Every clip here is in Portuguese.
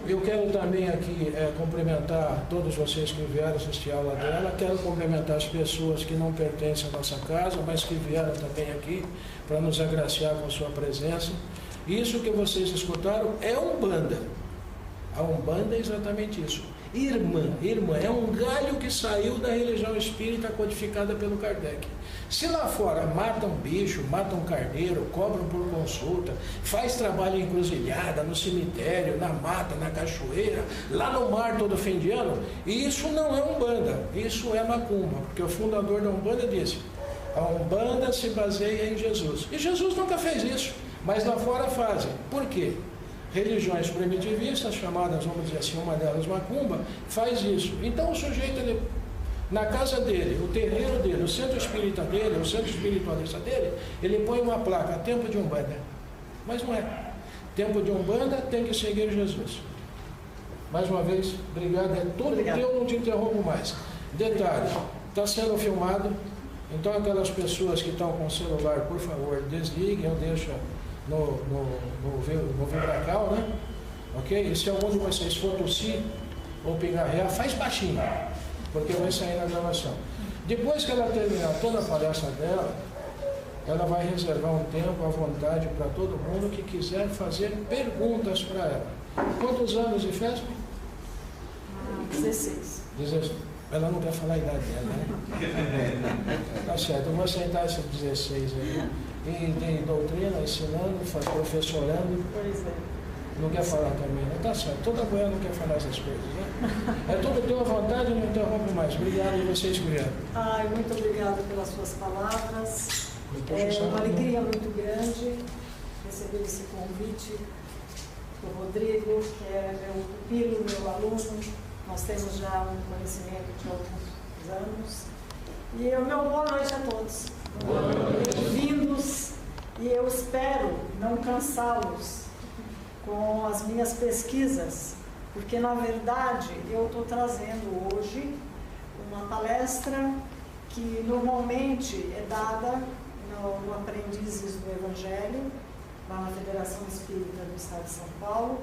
Eu quero também aqui cumprimentar todos vocês que vieram assistir a aula dela. Quero cumprimentar as pessoas que não pertencem à nossa casa, mas que vieram também aqui para nos agraciar com a sua presença. Isso que vocês escutaram é Umbanda. A Umbanda é exatamente isso. Irmã, é um galho que saiu da religião espírita codificada pelo Kardec. Se lá fora matam bicho, matam carneiro, cobram por consulta, faz trabalho em encruzilhada, no cemitério, na mata, na cachoeira, lá no mar todo fim de ano, e isso não é Umbanda, isso é macumba, porque o fundador da Umbanda disse: a Umbanda se baseia em Jesus. E Jesus nunca fez isso, mas lá fora fazem. Por quê? Religiões primitivistas, chamadas, vamos dizer assim, uma delas macumba, faz isso. Então o sujeito, ele, na casa dele, o terreiro dele, o centro espírita dele, o centro espiritualista dele, ele põe uma placa: tempo de Umbanda. Mas não é. Tempo de Umbanda tem que seguir Jesus. Mais uma vez, obrigado, é tudo teu, não te interrompo mais. Detalhe, está sendo filmado, então aquelas pessoas que estão com o celular, por favor, desliguem ou deixem no vibracal, né? Ok? E se algum de vocês for tossir ou pigarrear, faz baixinho, porque vai sair na gravação. Depois que ela terminar toda a palestra dela, ela vai reservar um tempo à vontade para todo mundo que quiser fazer perguntas para ela. Quantos anos de festa? 16. Ela não quer falar a idade dela, né? Tá certo, eu vou aceitar esses 16 aí. E tem doutrina, ensinando, professorando. Pois é. Não quer falar também, né? Tá certo, toda mulher não quer falar essas coisas, né? É tudo teu à vontade, não interrompe mais. Obrigado e vocês que vieram. Ai, muito obrigada pelas suas palavras. É uma alegria muito grande receber esse convite do Rodrigo, que é meu pupilo, meu aluno. Nós temos já um conhecimento de alguns anos. E meu boa noite a todos. Bem-vindos, e eu espero não cansá-los com as minhas pesquisas, porque na verdade eu estou trazendo hoje uma palestra que normalmente é dada no Aprendizes do Evangelho, lá na Federação Espírita do Estado de São Paulo,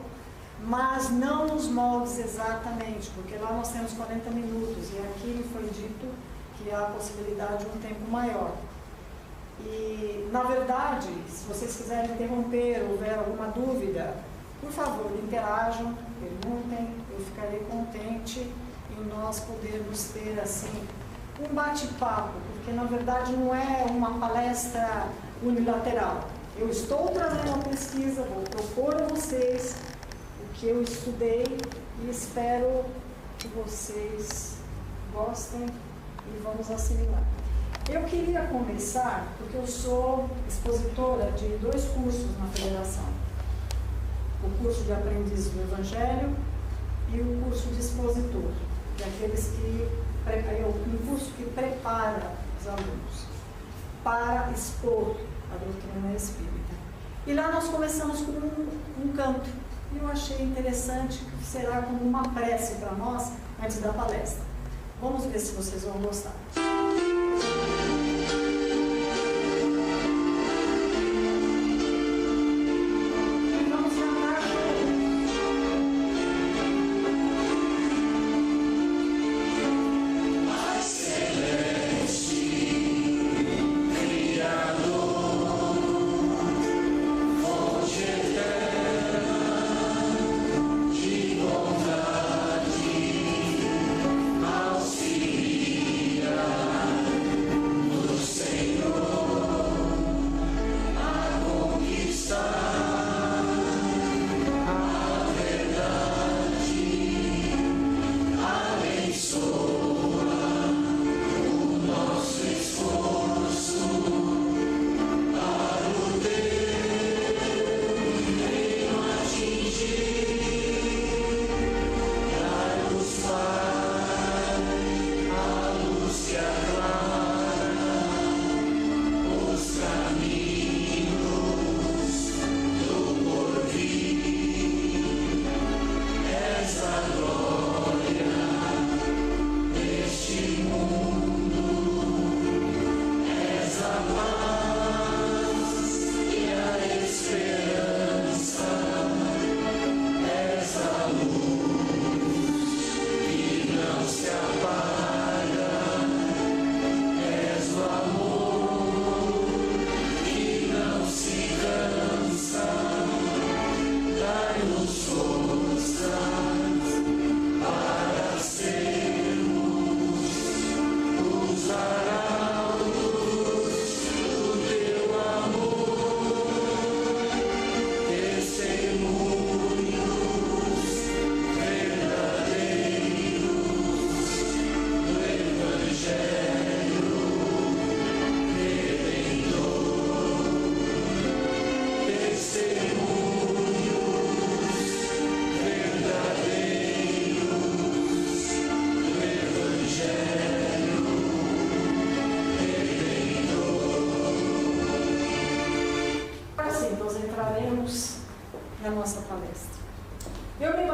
mas não nos moldes exatamente, porque lá nós temos 40 minutos e aqui me foi dito que há a possibilidade de um tempo maior. E, na verdade, se vocês quiserem interromper ou houver alguma dúvida, por favor, interajam, perguntem, eu ficarei contente em nós podermos ter, assim, um bate-papo, porque, na verdade, não é uma palestra unilateral. Eu estou trazendo uma pesquisa, vou propor a vocês o que eu estudei e espero que vocês gostem e vamos assimilar. Eu queria começar, porque eu sou expositora de 2 cursos na Federação. O curso de Aprendiz do Evangelho e o curso de Expositor, que é aqueles que um curso que prepara os alunos para expor a doutrina espírita. E lá nós começamos com um canto, e eu achei interessante que será como uma prece para nós antes da palestra. Vamos ver se vocês vão gostar. Auxilia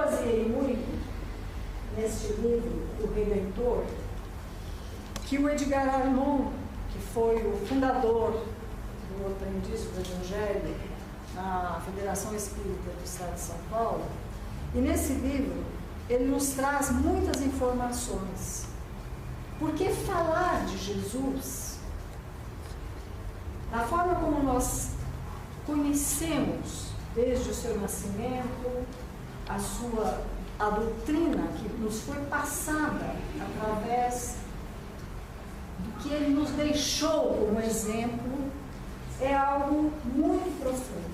baseei muito neste livro, O Redentor, que o Edgar Armond, que foi o fundador do Aprendiz do Evangelho na Federação Espírita do Estado de São Paulo, e nesse livro ele nos traz muitas informações. Porque falar de Jesus, da forma como nós conhecemos desde o seu nascimento, a doutrina que nos foi passada através do que ele nos deixou como exemplo, é algo muito profundo.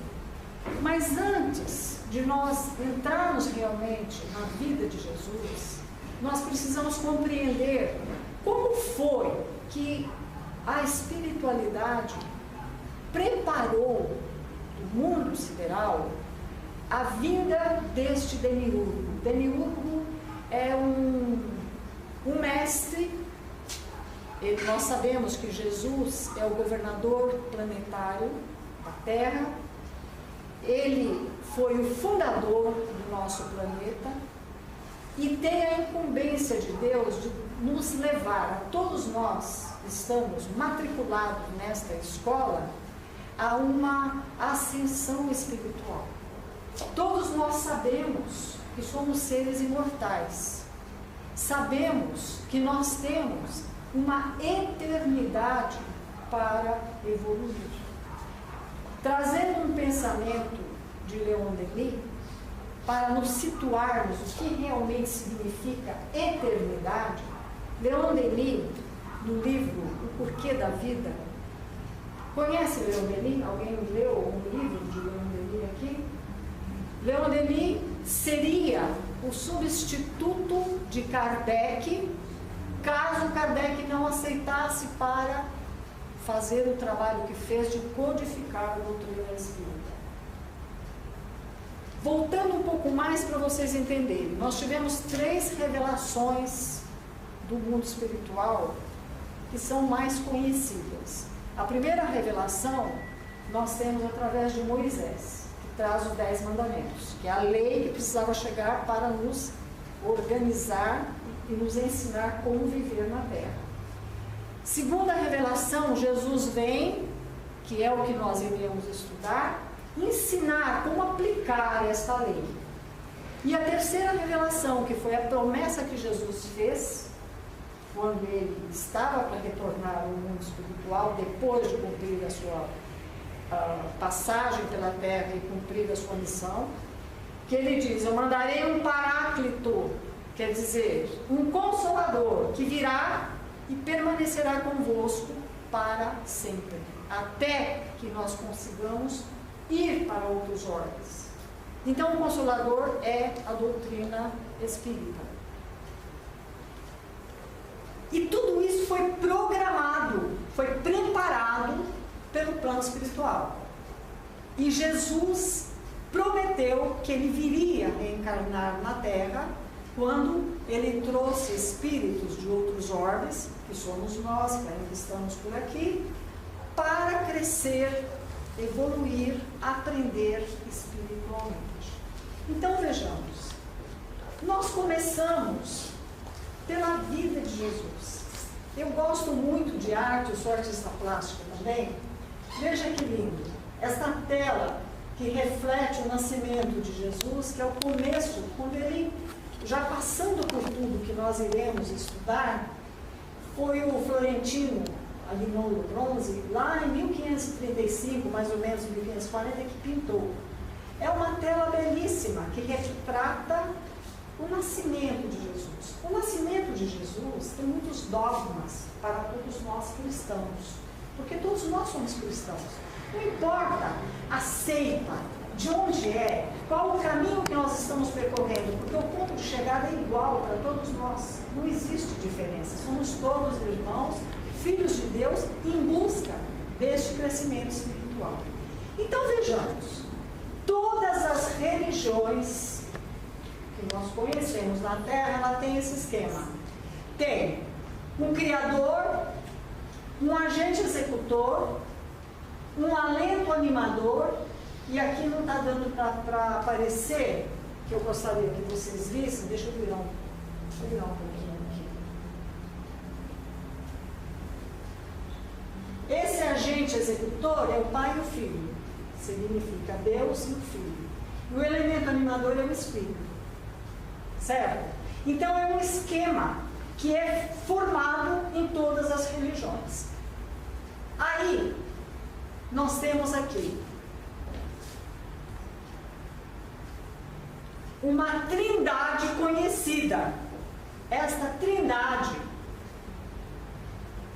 Mas antes de nós entrarmos realmente na vida de Jesus, nós precisamos compreender como foi que a espiritualidade preparou do mundo sideral a vinda deste demiurgo. Demiurgo é um mestre. Nós sabemos que Jesus é o governador planetário da Terra. Ele foi o fundador do nosso planeta e tem a incumbência de Deus de nos levar, a todos nós que estamos matriculados nesta escola, a uma ascensão espiritual. Todos nós sabemos que somos seres imortais. Sabemos que nós temos uma eternidade para evoluir. Trazendo um pensamento de Leon Denis, para nos situarmos o que realmente significa eternidade, Leon Denis, no livro O Porquê da Vida, conhece Leon Denis? Alguém leu um livro de Leon Denis aqui? Leon Denis seria o substituto de Kardec, caso Kardec não aceitasse para fazer o trabalho que fez de codificar a doutrina espírita. Voltando um pouco mais para vocês entenderem, nós tivemos 3 revelações do mundo espiritual que são mais conhecidas. A primeira revelação nós temos através de Moisés, que traz os 10 mandamentos, que é a lei que precisava chegar para nos organizar e nos ensinar como viver na Terra. Segunda revelação, Jesus vem, que é o que nós iremos estudar, ensinar como aplicar esta lei. E a terceira revelação, que foi a promessa que Jesus fez, quando ele estava para retornar ao mundo espiritual, depois de cumprir a sua passagem pela terra e cumprir a sua missão, que ele diz: eu mandarei um paráclito, quer dizer, um consolador, que virá e permanecerá convosco para sempre, até que nós consigamos ir para outros orbes. Então, o Consolador é a doutrina espírita. E tudo isso foi programado, foi preparado pelo plano espiritual. E Jesus prometeu que ele viria reencarnar na Terra quando ele trouxe espíritos de outros orbes, que somos nós, que ainda estamos por aqui, para crescer, evoluir, aprender espiritualmente. Então vejamos, nós começamos pela vida de Jesus. Eu gosto muito de arte, eu sou artista plástico também. Veja que lindo, esta tela que reflete o nascimento de Jesus, que é o começo, quando ele, já passando por tudo que nós iremos estudar, foi o Florentino Aguinaldo do Bronze, lá em 1535, mais ou menos em 1540, que pintou. É uma tela belíssima, que retrata o nascimento de Jesus. O nascimento de Jesus tem muitos dogmas para todos nós cristãos, porque todos nós somos cristãos. Não importa a seita, de onde é, qual o caminho que nós estamos percorrendo, porque o ponto de chegada é igual para todos nós. Não existe diferença. Somos todos irmãos, filhos de Deus, em busca deste crescimento espiritual. Então vejamos, todas as religiões que nós conhecemos na Terra, ela tem esse esquema. Tem um criador, um agente executor, um alento animador, e aqui não está dando para aparecer, que eu gostaria que vocês vissem, deixa eu virar um pouquinho aqui. Esse agente executor é o Pai e o Filho, significa Deus e o Filho. E o elemento animador é o Espírito, certo? Então é um esquema que é formado em todas as religiões. Aí, nós temos aqui uma trindade conhecida. Esta trindade,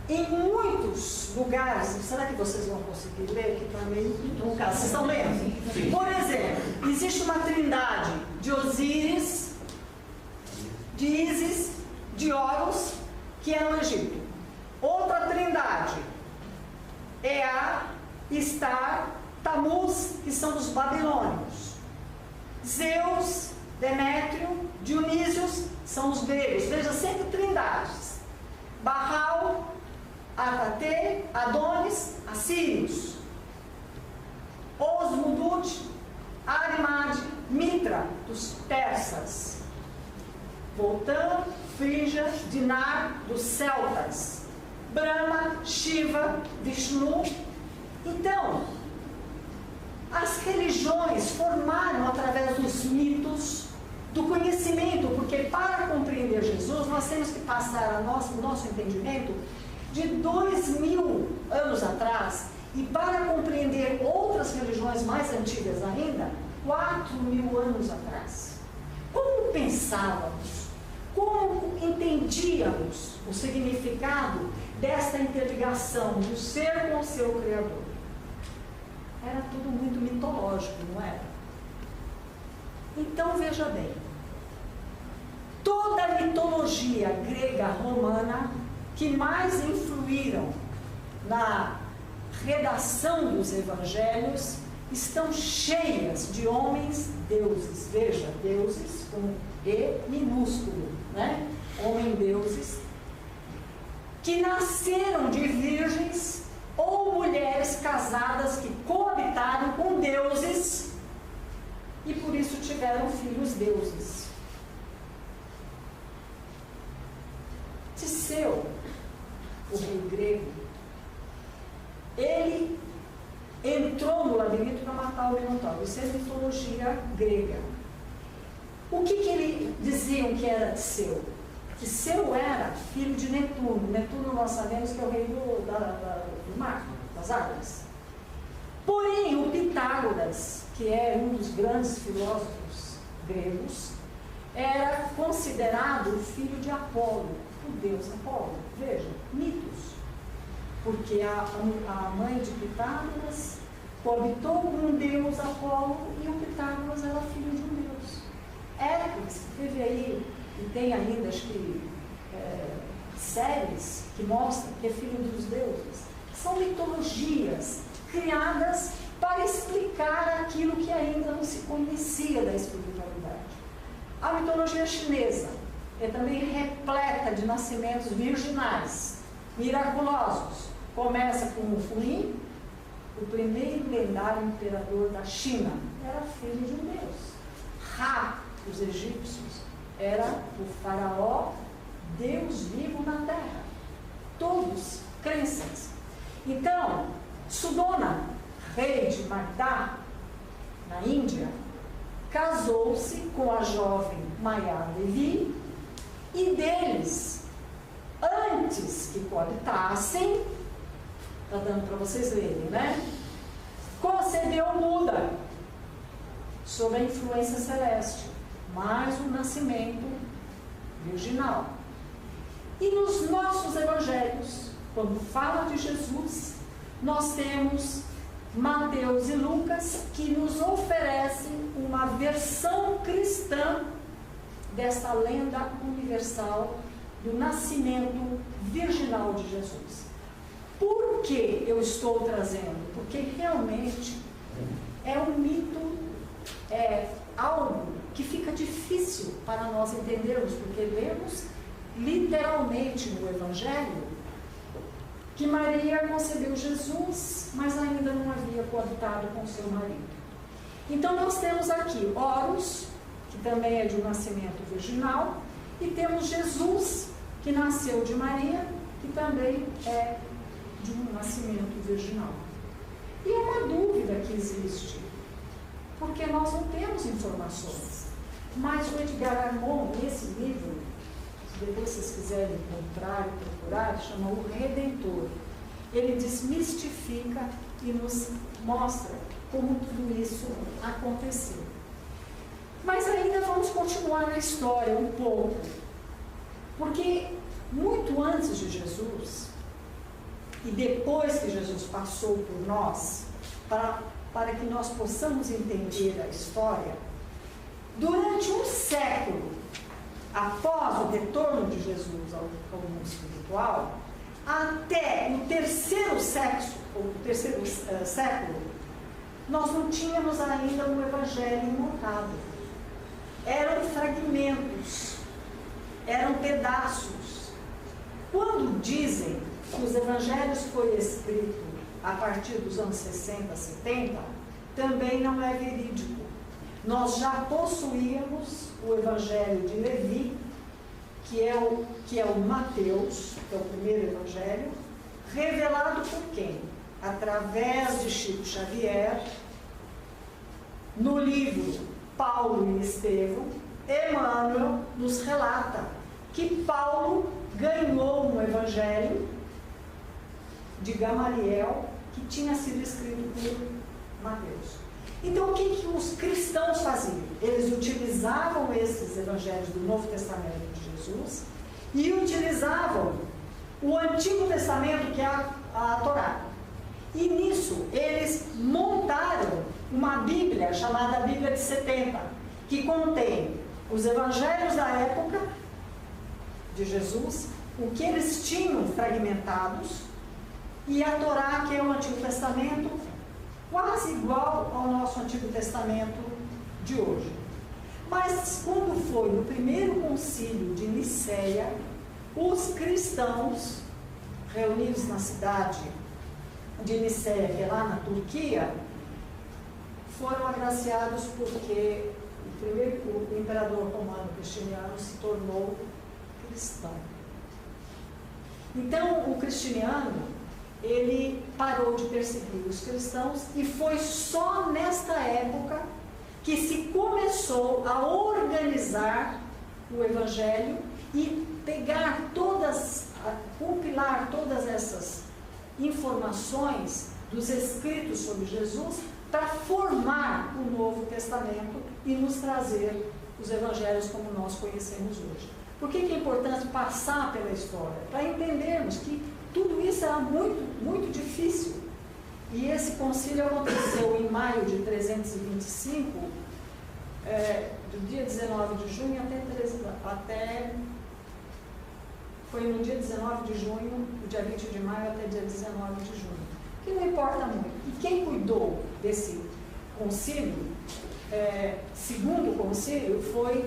em muitos lugares, será que vocês vão conseguir ler? Que para mim, no caso, vocês estão lendo? Por exemplo, existe uma trindade de Osíris, de Ísis, de Horus, que é no Egito. Outra trindade, Ea, Estar, Tamuz, que são dos babilônios. Zeus, Demétrio, Dionísios, são os gregos. Veja, sempre trindades. Baal, Atate, Adonis, assírios. Osmudut, Arimade, Mitra, dos persas. Voltão, Frígia, Dinar, dos celtas. Brahma, Shiva, Vishnu. Então, as religiões formaram através dos mitos, do conhecimento, porque para compreender Jesus, nós temos que passar o nosso entendimento de 2000 anos atrás, e para compreender outras religiões mais antigas ainda, 4000 anos atrás. Como pensávamos, como entendíamos o significado desta interligação do ser com o seu Criador? Era tudo muito mitológico, não era? Então, veja bem, toda a mitologia grega romana que mais influíram na redação dos evangelhos estão cheias de homens deuses. Veja, deuses com E minúsculo, né? Homem-deuses, que nasceram de virgens ou mulheres casadas que coabitaram com deuses e por isso tiveram filhos deuses. Tiseu, o rei grego, ele entrou no labirinto para matar o Minotauro. Isso é mitologia grega. O que ele diziam que era Tiseu? Tiseu era filho de Netuno. Netuno nós sabemos que é o rei do mar, das águas. Porém, o Pitágoras, que é um dos grandes filósofos gregos, era considerado o filho de Apolo, o deus Apolo. Veja, mitos. Porque a mãe de Pitágoras coabitou com um deus Apolo e o Pitágoras era filho de um deus. Hércules, que teve aí, e tem ainda, acho que, séries que mostram que é filho dos deuses. São mitologias criadas para explicar aquilo que ainda não se conhecia da espiritualidade. A mitologia chinesa é também repleta de nascimentos virginais, miraculosos. Começa com o Fuyin, o primeiro lendário imperador da China, era filho de um deus. Ra, dos egípcios, era o faraó, Deus vivo na terra. Todos crenças. Então, Sudona, rei de Magdha, na Índia, casou-se com a jovem Maya Devi e deles, antes que coabitassem, está dando para vocês lerem, né? Concebeu Buda, sob a influência celeste, mais um nascimento virginal. E nos nossos evangelhos, quando fala de Jesus, nós temos Mateus e Lucas que nos oferecem uma versão cristã dessa lenda universal do nascimento virginal de Jesus. Por que eu estou trazendo? Porque realmente é um mito, é algo que fica difícil para nós entendermos, porque lemos literalmente no Evangelho que Maria concebeu Jesus, mas ainda não havia coabitado com seu marido. Então nós temos aqui Horus, que também é de um nascimento virginal, e temos Jesus, que nasceu de Maria, que também é de um nascimento virginal. E é uma dúvida que existe, porque nós não temos informações. Mas o Edgar Armond, nesse livro, se depois vocês quiserem encontrar e procurar, chama O Redentor. Ele desmistifica e nos mostra como tudo isso aconteceu. Mas ainda vamos continuar na história um pouco, porque muito antes de Jesus, e depois que Jesus passou por nós, para que nós possamos entender a história, durante um século, após o retorno de Jesus ao mundo espiritual, até o terceiro século, nós não tínhamos ainda um evangelho imortado. Eram fragmentos, eram pedaços. Quando dizem que os evangelhos foram escritos a partir dos anos 60, 70, também não é verídico. Nós já possuíamos o evangelho de Levi, que é o Mateus, que é o primeiro evangelho, revelado por quem? Através de Chico Xavier, no livro Paulo e Estevão. Emmanuel nos relata que Paulo ganhou um evangelho de Gamaliel, que tinha sido escrito por Mateus. Então, o que os cristãos faziam? Eles utilizavam esses evangelhos do Novo Testamento de Jesus e utilizavam o Antigo Testamento, que é a Torá. E nisso, eles montaram uma Bíblia chamada Bíblia de 70, que contém os evangelhos da época de Jesus, o que eles tinham fragmentados, e a Torá, que é o Antigo Testamento, quase igual ao nosso Antigo Testamento de hoje. Mas quando foi no primeiro concílio de Niceia, os cristãos, reunidos na cidade de Niceia, que é lá na Turquia, foram agraciados porque o imperador romano Cristiano se tornou cristão. Então, o Cristiano, ele parou de perseguir os cristãos, e foi só nesta época que se começou a organizar o evangelho e compilar todas essas informações dos escritos sobre Jesus para formar o Novo Testamento e nos trazer os evangelhos como nós conhecemos hoje. Por que é importante passar pela história? Para entendermos que tudo isso era muito, muito difícil. E esse concílio aconteceu em maio de 325, do dia 19 de junho foi no dia 19 de junho, do dia 20 de maio até dia 19 de junho. Que não importa muito. E quem cuidou desse concílio, segundo concílio, foi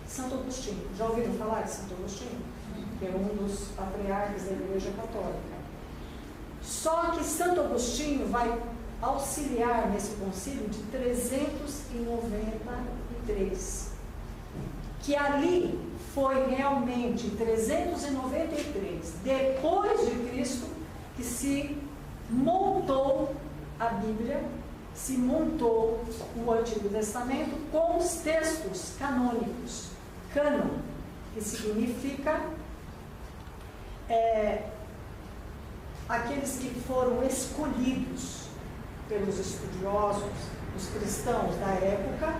Santo Agostinho. Já ouviram falar de Santo Agostinho? Que é um dos patriarcas da Igreja Católica. Só que Santo Agostinho vai auxiliar nesse concílio de 393. Que ali foi realmente 393, depois de Cristo, que se montou a Bíblia, se montou o Antigo Testamento com os textos canônicos. Cânon, que significa aqueles que foram escolhidos pelos estudiosos, os cristãos da época,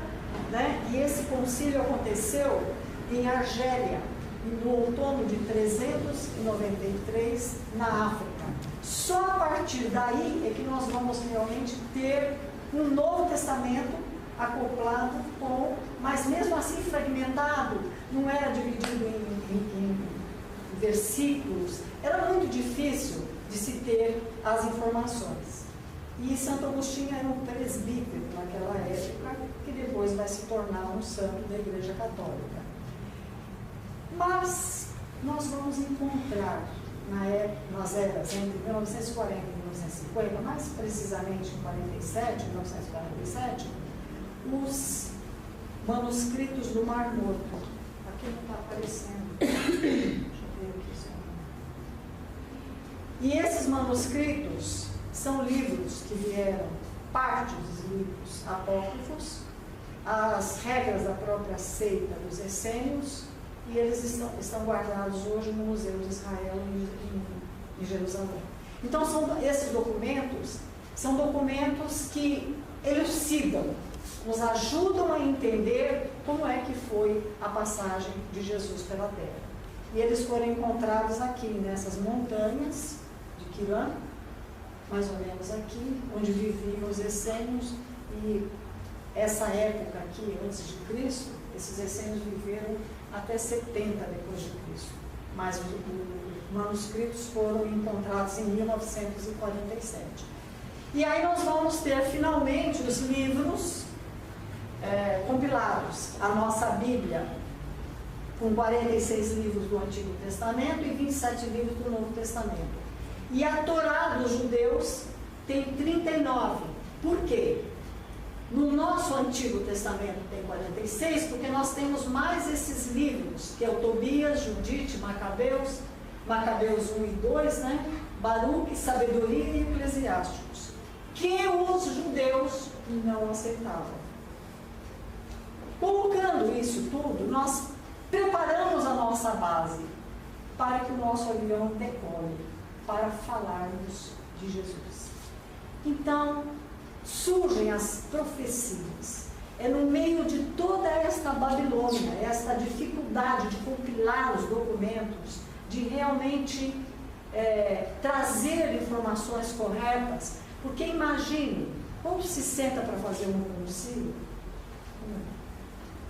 né? E esse concílio aconteceu em Argélia, no outono de 393, na África. Só a partir daí é que nós vamos realmente ter um Novo Testamento acoplado com, mas mesmo assim fragmentado, não era dividido em versículos, era muito difícil de se ter as informações. E Santo Agostinho era um presbítero naquela época, que depois vai se tornar um santo da Igreja Católica. Mas nós vamos encontrar nas eras entre 1940 e 1950, mais precisamente em 1947, manuscritos do Mar Morto. Aqui não está aparecendo. Deixa eu ver aqui. E esses manuscritos são livros que vieram, parte dos livros apócrifos, as regras da própria seita dos essênios, e eles estão guardados hoje no Museu de Israel em Jerusalém. Então, esses documentos são documentos que elucidam, nos ajudam a entender como é que foi a passagem de Jesus pela Terra. E eles foram encontrados aqui, nessas montanhas de Quirã, mais ou menos aqui, onde viviam os essênios, e essa época aqui, antes de Cristo, esses essênios viveram até 70 depois de Cristo. Mas os manuscritos foram encontrados em 1947. E aí nós vamos ter finalmente os livros compilados. A nossa Bíblia, com 46 livros do Antigo Testamento e 27 livros do Novo Testamento. E a Torá dos judeus tem 39. Por quê? No nosso Antigo Testamento tem 46, porque nós temos mais esses livros, que é o Tobias, Judite, Macabeus 1 e 2, né? Baruque, Sabedoria e Eclesiásticos, que os judeus não aceitavam. Colocando isso tudo, nós preparamos a nossa base para que o nosso avião decole, para falarmos de Jesus. Então, surgem as profecias. É no meio de toda esta Babilônia, esta dificuldade de compilar os documentos, de realmente trazer informações corretas, porque imagine, quando se senta para fazer um concílio,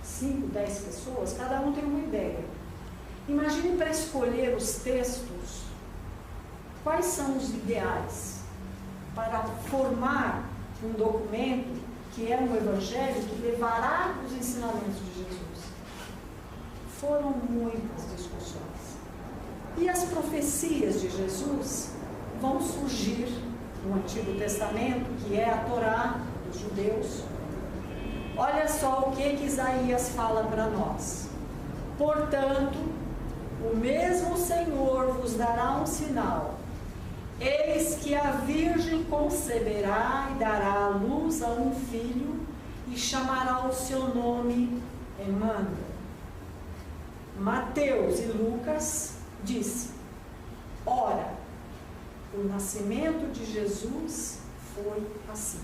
5, 10 pessoas, cada um tem uma ideia. Imagine para escolher os textos, quais são os ideais para formar um documento que é um evangelho que levará os ensinamentos de Jesus. Foram muitas discussões. E as profecias de Jesus vão surgir no Antigo Testamento, que é a Torá dos judeus. Olha só o que Isaías fala para nós. Portanto, o mesmo Senhor vos dará um sinal. Eis que a Virgem conceberá e dará à luz a um filho, e chamará o seu nome Emmanuel. Mateus e Lucas disse: ora, o nascimento de Jesus foi assim.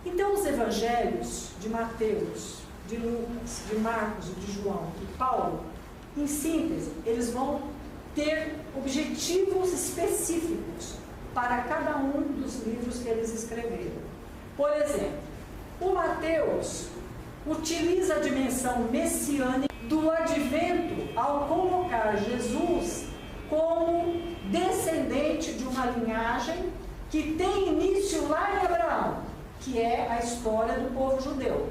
Então os evangelhos de Mateus, de Lucas, de Marcos, de João e Paulo, em síntese, eles vão ter objetivos específicos para cada um dos livros que eles escreveram. Por exemplo, o Mateus utiliza a dimensão messiânica do advento ao colocar Jesus como descendente de uma linhagem que tem início lá em Abraão, que é a história do povo judeu.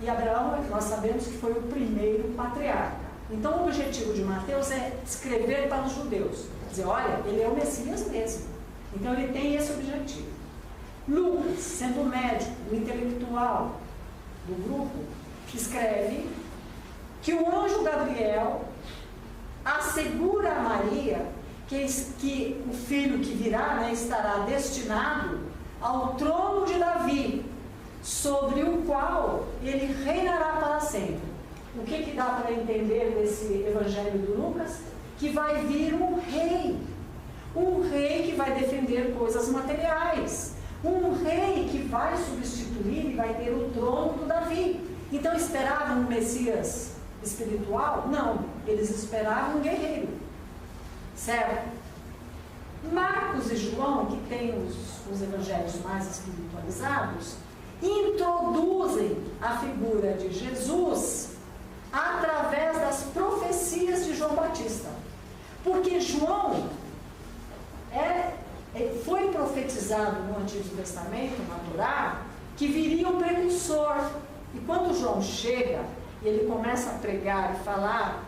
E Abraão, nós sabemos que foi o primeiro patriarca. Então, o objetivo de Mateus é escrever para os judeus. Dizer, olha, ele é o Messias mesmo. Então, ele tem esse objetivo. Lucas, sendo o médico, o intelectual do grupo, escreve que o anjo Gabriel assegura a Maria que o filho que virá, né, estará destinado ao trono de Davi, sobre o qual ele reinará para sempre. O que dá para entender desse evangelho de Lucas? Que vai vir um rei que vai defender coisas materiais, um rei que vai substituir e vai ter o trono do Davi. Então esperavam um Messias espiritual? Não, eles esperavam um guerreiro, certo? Marcos e João, que têm os evangelhos mais espiritualizados, introduzem a figura de Jesus através das profecias de João Batista. Porque João foi profetizado no Antigo Testamento, na Torá, que viria um precursor. E quando João chega e ele começa a pregar e falar,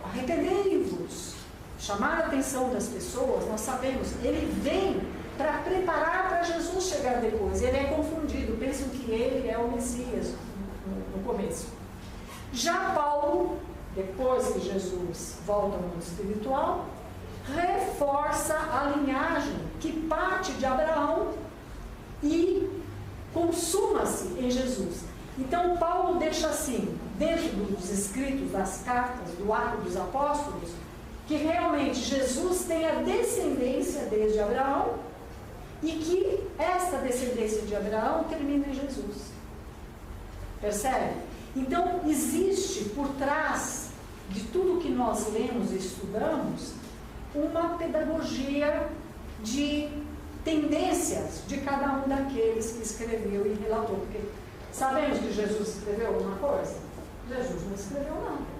arrependei-vos, chamar a atenção das pessoas, nós sabemos, ele vem para preparar para Jesus chegar depois. Ele é confundido, pensam que ele é o Messias no começo. Já Paulo, depois que Jesus volta ao mundo espiritual, reforça a linhagem que parte de Abraão e consuma-se em Jesus. Então Paulo deixa assim, dentro dos escritos, das cartas, do Ato dos Apóstolos, que realmente Jesus tem a descendência desde Abraão e que esta descendência de Abraão termina em Jesus. Percebe? Então existe por trás de tudo que nós lemos e estudamos uma pedagogia de tendências de cada um daqueles que escreveu e relatou. Porque sabemos que Jesus escreveu alguma coisa? Jesus não escreveu nada.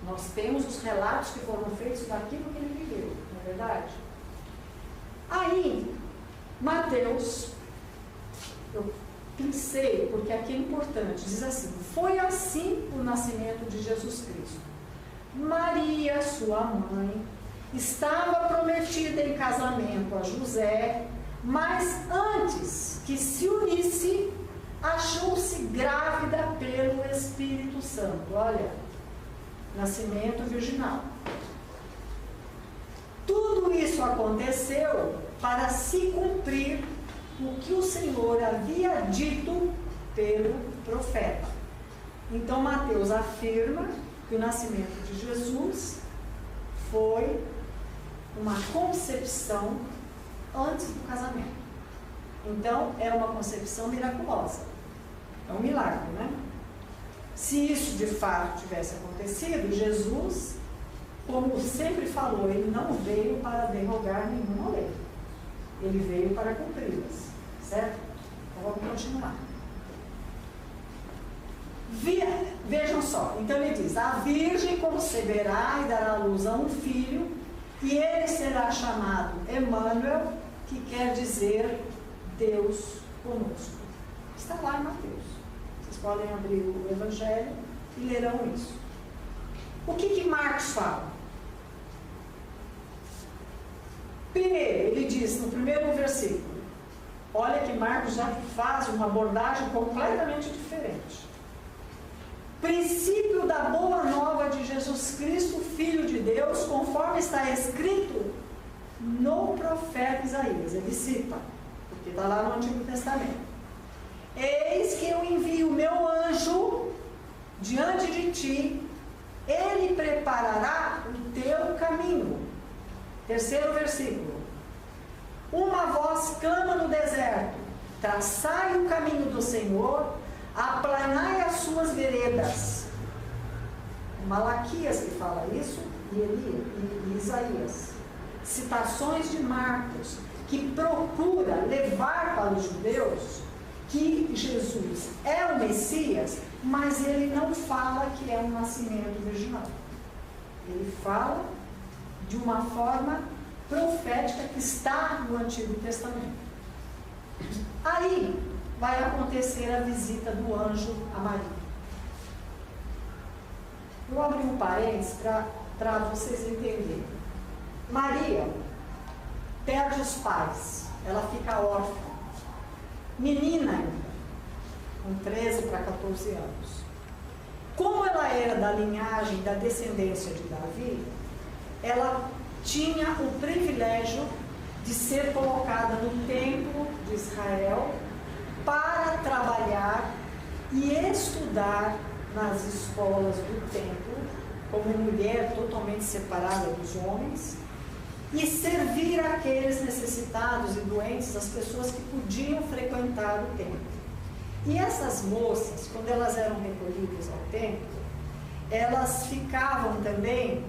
Nós temos os relatos que foram feitos daquilo que ele viveu, não é verdade? Aí, Mateus, eu pensei, porque aqui é importante, diz assim: foi assim o nascimento de Jesus Cristo. Maria, sua mãe, estava prometida em casamento a José, mas antes que se unisse, achou-se grávida pelo Espírito Santo. Olha, nascimento virginal. Tudo isso aconteceu para se cumprir o que o Senhor havia dito pelo profeta. Então Mateus afirma que o nascimento de Jesus foi uma concepção antes do casamento. Então é uma concepção miraculosa. É um milagre, né? Se isso de fato tivesse acontecido, Jesus, como sempre falou, ele não veio para derrogar nenhuma lei. Ele veio para cumpri-las. Certo? Então vamos continuar. Vejam só, então ele diz: a virgem conceberá e dará à luz a um filho, e ele será chamado Emmanuel, que quer dizer Deus conosco. Está lá em Mateus. Vocês podem abrir o Evangelho e lerão isso. O que Marcos fala? Primeiro, ele diz no primeiro versículo, olha que Marcos já faz uma abordagem completamente diferente. Princípio da boa nova de Jesus Cristo, Filho de Deus, conforme está escrito no profeta Isaías. Ele cita, porque está lá no Antigo Testamento. Eis que eu envio o meu anjo diante de ti, ele preparará o teu caminho. Terceiro versículo. Uma voz clama no deserto, traçai o caminho do Senhor, aplanai as suas veredas. Malaquias que fala isso, e Isaías. Citações de Marcos, que procura levar para os judeus que Jesus é o Messias, mas ele não fala que é um nascimento virginal. Ele fala de uma forma profética que está no Antigo Testamento. Aí vai acontecer a visita do anjo a Maria. Eu abri um parênteses para vocês entenderem. Maria perde os pais, ela fica órfã, menina ainda, com 13 para 14 anos. Como ela era da linhagem, da descendência de Davi, ela tinha o privilégio de ser colocada no templo de Israel para trabalhar e estudar nas escolas do templo, como mulher totalmente separada dos homens, e servir aqueles necessitados e doentes, as pessoas que podiam frequentar o templo. E essas moças, quando elas eram recolhidas ao templo, elas ficavam também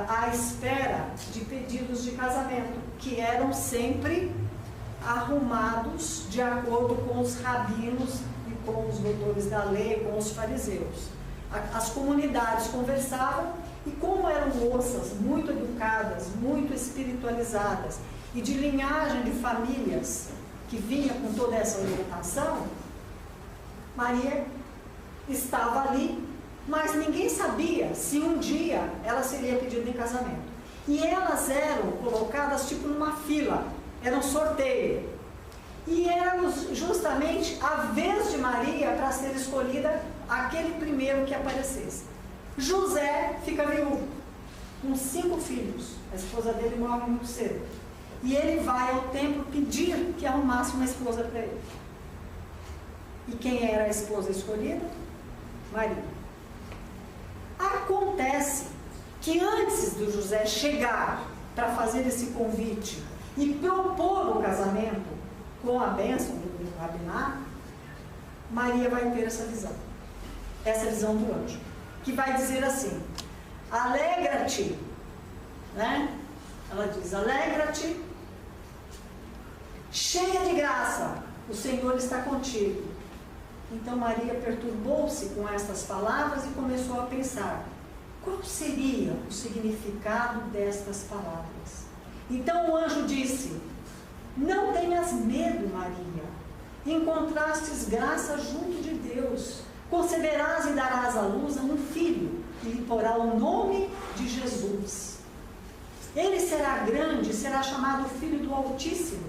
à espera de pedidos de casamento, que eram sempre arrumados de acordo com os rabinos e com os doutores da lei, com os fariseus. As comunidades conversavam, e como eram moças muito educadas, muito espiritualizadas, e de linhagem de famílias que vinha com toda essa orientação, Maria estava ali, mas ninguém sabia se um dia ela seria pedida em casamento. E elas eram colocadas tipo numa fila, era um sorteio. E era justamente a vez de Maria para ser escolhida aquele primeiro que aparecesse. José fica viúvo, com 5 filhos. A esposa dele morre muito cedo. E ele vai ao templo pedir que arrumasse uma esposa para ele. E quem era a esposa escolhida? Maria. Acontece que antes do José chegar para fazer esse convite e propor o casamento com a bênção do rabinato, Maria vai ter essa visão do anjo, que vai dizer assim: alegra-te, né? Ela diz: alegra-te, cheia de graça, o Senhor está contigo. Então Maria perturbou-se com estas palavras e começou a pensar: qual seria o significado destas palavras? Então o anjo disse: não tenhas medo, Maria, encontrastes graça junto de Deus, conceberás e darás à luz a um filho, e lhe porá o nome de Jesus. Ele será grande, será chamado Filho do Altíssimo,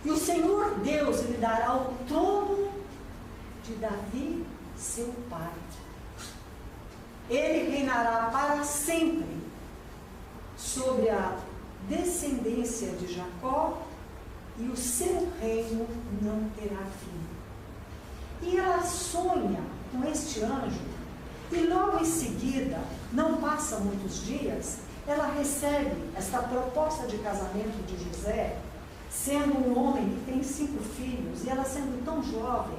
e o Senhor Deus lhe dará o trono de Davi, seu pai. Ele reinará para sempre sobre a descendência de Jacó, e o seu reino não terá fim. E ela sonha com este anjo, e logo em seguida, não passa muitos dias, ela recebe esta proposta de casamento de José, sendo um homem que tem 5 filhos, e ela sendo tão jovem.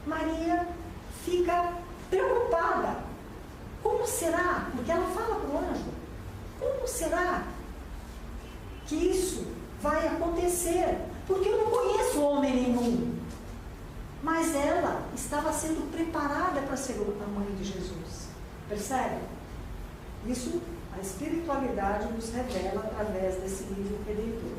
Maria fica preocupada. Como será? Porque ela fala para o anjo: como será que isso vai acontecer? Porque eu não conheço homem nenhum. Mas ela estava sendo preparada para ser a mãe de Jesus. Percebe? Isso a espiritualidade nos revela através desse livro Redentor.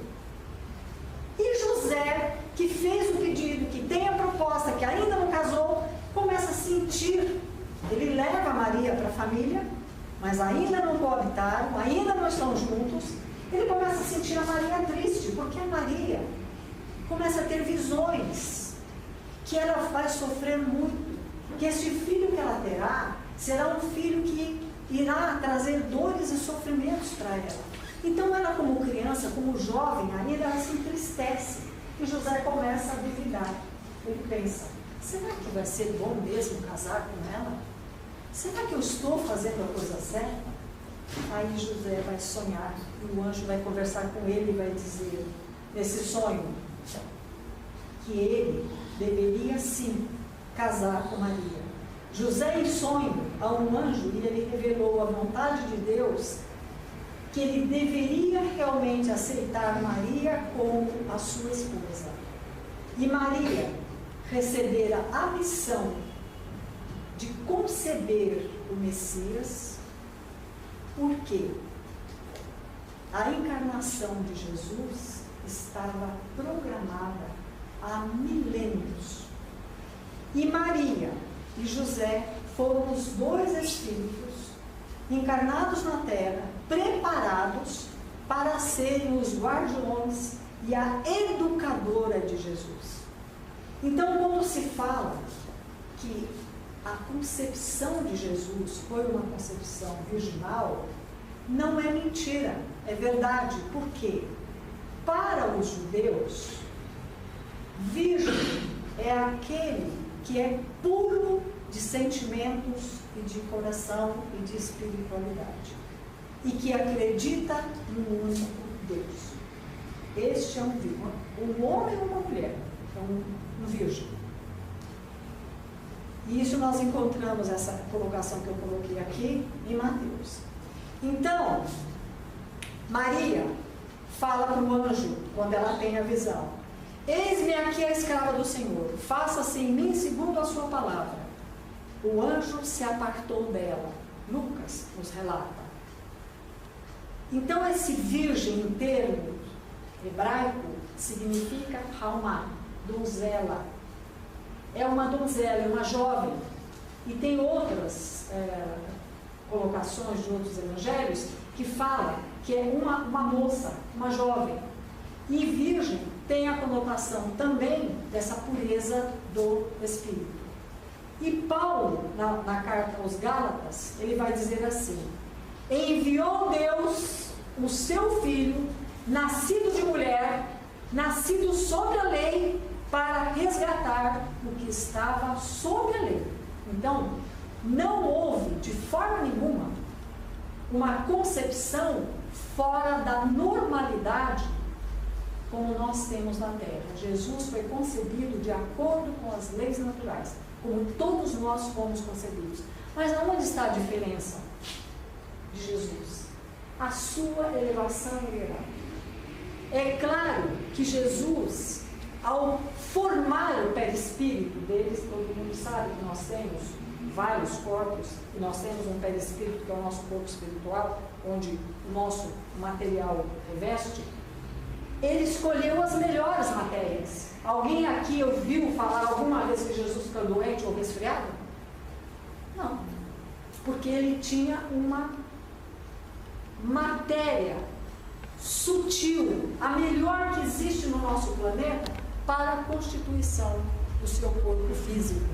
E José, que fez o pedido, que tem a proposta, que ainda não casou, começa a sentir. Ele leva Maria para a família, mas ainda não coabitaram, ainda não estão juntos. Ele começa a sentir a Maria triste, porque a Maria começa a ter visões que ela vai sofrer muito, que este filho que ela terá será um filho que irá trazer dores e sofrimentos para ela. Então ela, como criança, como jovem ainda, ela se entristece, e José começa a duvidar. Ele pensa: será que vai ser bom mesmo casar com ela? Será que eu estou fazendo a coisa certa? Aí José vai sonhar, e o anjo vai conversar com ele e vai dizer, nesse sonho, que ele deveria sim casar com Maria. José, em sonho, a um anjo, e ele revelou a vontade de Deus, que ele deveria realmente aceitar Maria como a sua esposa. E Maria recebera a missão de conceber o Messias, porque a encarnação de Jesus estava programada há milênios. E Maria e José foram os 2 espíritos encarnados na Terra, preparados para serem os guardiões e a educadora de Jesus. Então, quando se fala que a concepção de Jesus foi uma concepção virginal, não é mentira, é verdade. Por quê? Para os judeus, virgem é aquele que é puro de sentimentos e de coração e de espiritualidade, e que acredita no único Deus. Este é um virgem, um homem ou uma mulher, é um virgem. E isso nós encontramos, essa colocação que eu coloquei aqui, em Mateus. Então, Maria fala para o anjo, quando ela tem a visão: eis-me aqui a escrava do Senhor, faça-se em mim segundo a sua palavra. O anjo se apartou dela. Lucas nos relata. Então, esse virgem, em termo hebraico, significa Halmá, donzela. É uma donzela, é uma jovem. E tem outras colocações de outros evangelhos que falam que é uma moça, uma jovem. E virgem tem a conotação também dessa pureza do Espírito. E Paulo, na carta aos Gálatas, ele vai dizer assim: enviou Deus o seu Filho, nascido de mulher, nascido sob a lei, para resgatar o que estava sob a lei. Então, não houve, de forma nenhuma, uma concepção fora da normalidade como nós temos na Terra. Jesus foi concebido de acordo com as leis naturais, como todos nós fomos concebidos. Mas aonde está a diferença de Jesus? A sua elevação hierárquica. É claro que Jesus, ao formar o perispírito deles, todo mundo sabe que nós temos vários corpos, e nós temos um perispírito que é o nosso corpo espiritual, onde o nosso material reveste. Ele escolheu as melhores matérias. Alguém aqui ouviu falar alguma vez que Jesus ficou doente ou resfriado? Não. Porque ele tinha uma matéria sutil, a melhor que existe no nosso planeta, para a constituição do seu corpo físico.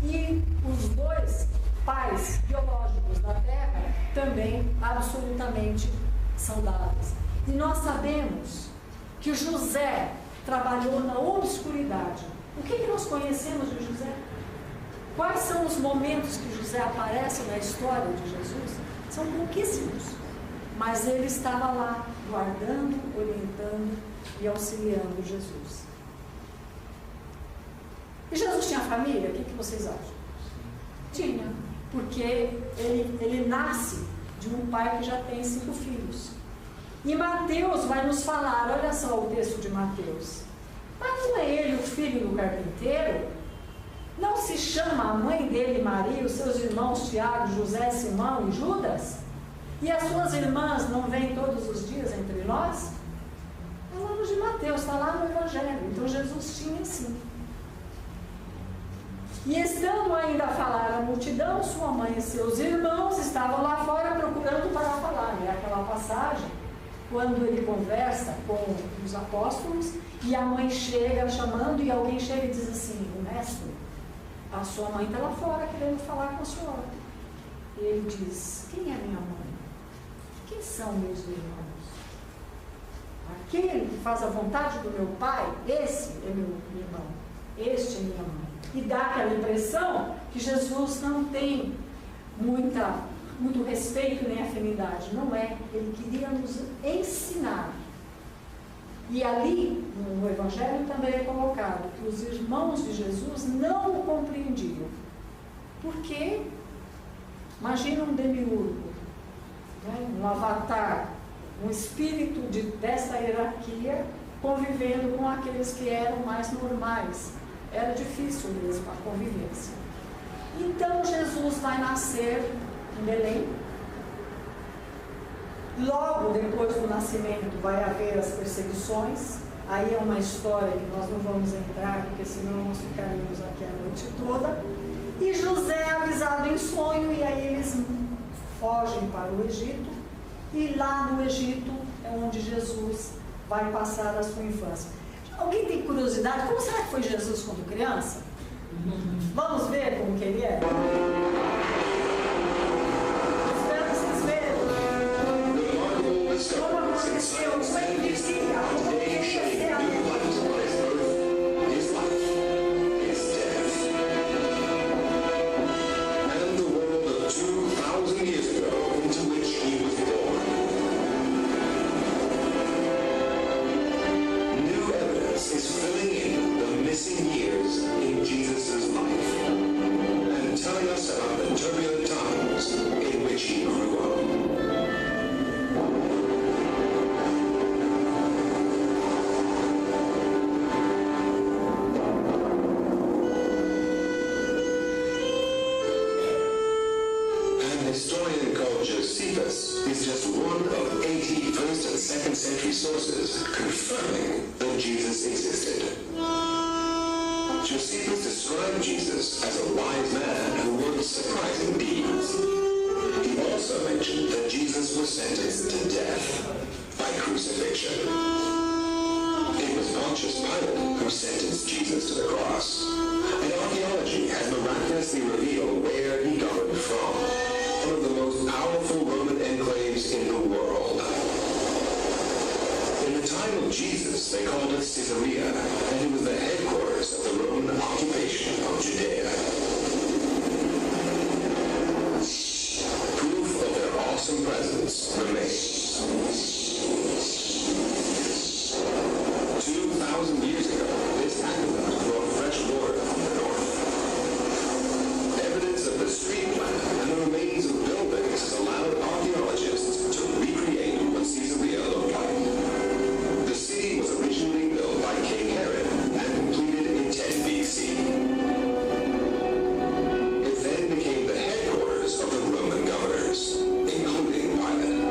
E os dois pais biológicos da Terra também absolutamente saudáveis. E nós sabemos que José trabalhou na obscuridade. O que nós conhecemos de José? Quais são os momentos que José aparece na história de Jesus? São pouquíssimos. Mas ele estava lá, guardando, orientando e auxiliando Jesus. E Jesus tinha família? O que vocês acham? Tinha, porque ele nasce de um pai que já tem 5 filhos. E Mateus vai nos falar, olha só o texto de Mateus. Mas não é ele o filho do carpinteiro? Não se chama a mãe dele Maria, os seus irmãos Tiago, José, Simão e Judas? E as suas irmãs não vêm todos os dias entre nós? Falando de Mateus, está lá no Evangelho. Então Jesus tinha sim. E estando ainda a falar a multidão, sua mãe e seus irmãos estavam lá fora procurando para falar. É aquela passagem quando ele conversa com os apóstolos e a mãe chega chamando e alguém chega e diz assim: o mestre, a sua mãe está lá fora querendo falar com a senhora. E ele diz: quem é minha mãe? Quem são meus irmãos? Aquele que faz a vontade do meu pai, esse é meu irmão, este é minha mãe. E dá aquela impressão que Jesus não tem muito respeito nem afinidade. Não é. Ele queria nos ensinar. E ali, no Evangelho também é colocado que os irmãos de Jesus não o compreendiam. Por quê? Imagina um demiurgo, né? Um avatar, um espírito dessa hierarquia convivendo com aqueles que eram mais normais. Era difícil mesmo a convivência. Então Jesus vai nascer em Belém. Logo depois do nascimento vai haver as perseguições. Aí é uma história que nós não vamos entrar, porque senão nós ficaríamos aqui a noite toda. E José é avisado em sonho, e aí eles fogem para o Egito. E lá no Egito é onde Jesus vai passar a sua infância. Alguém tem curiosidade? Como será que foi Jesus quando criança? Vamos ver como que ele é? Espero que vocês vejam. Como aconteceu? Como é que vivia? Como que ele ia ser a vida? Sources confirming that Jesus existed. Josephus described Jesus as a wise man who worked surprising deeds. He also mentioned that Jesus was sentenced to death by crucifixion. It was Pontius Pilate who sentenced Jesus to the cross. And archaeology has miraculously revealed where he governed from, one of the most powerful Roman enclaves in the world. In the time of Jesus, they called it Caesarea, and it was the headquarters of the Roman occupation of Judea. Proof of their awesome presence remains. 2,000 years ago, this aqueduct brought fresh water from the north. Evidence of the street plan and the remains of buildings has allowed archaeologists to recreate what Caesarea looked like. The city was originally built by King Herod and completed in 10 BC. It then became the headquarters of the Roman governors, including Pilate.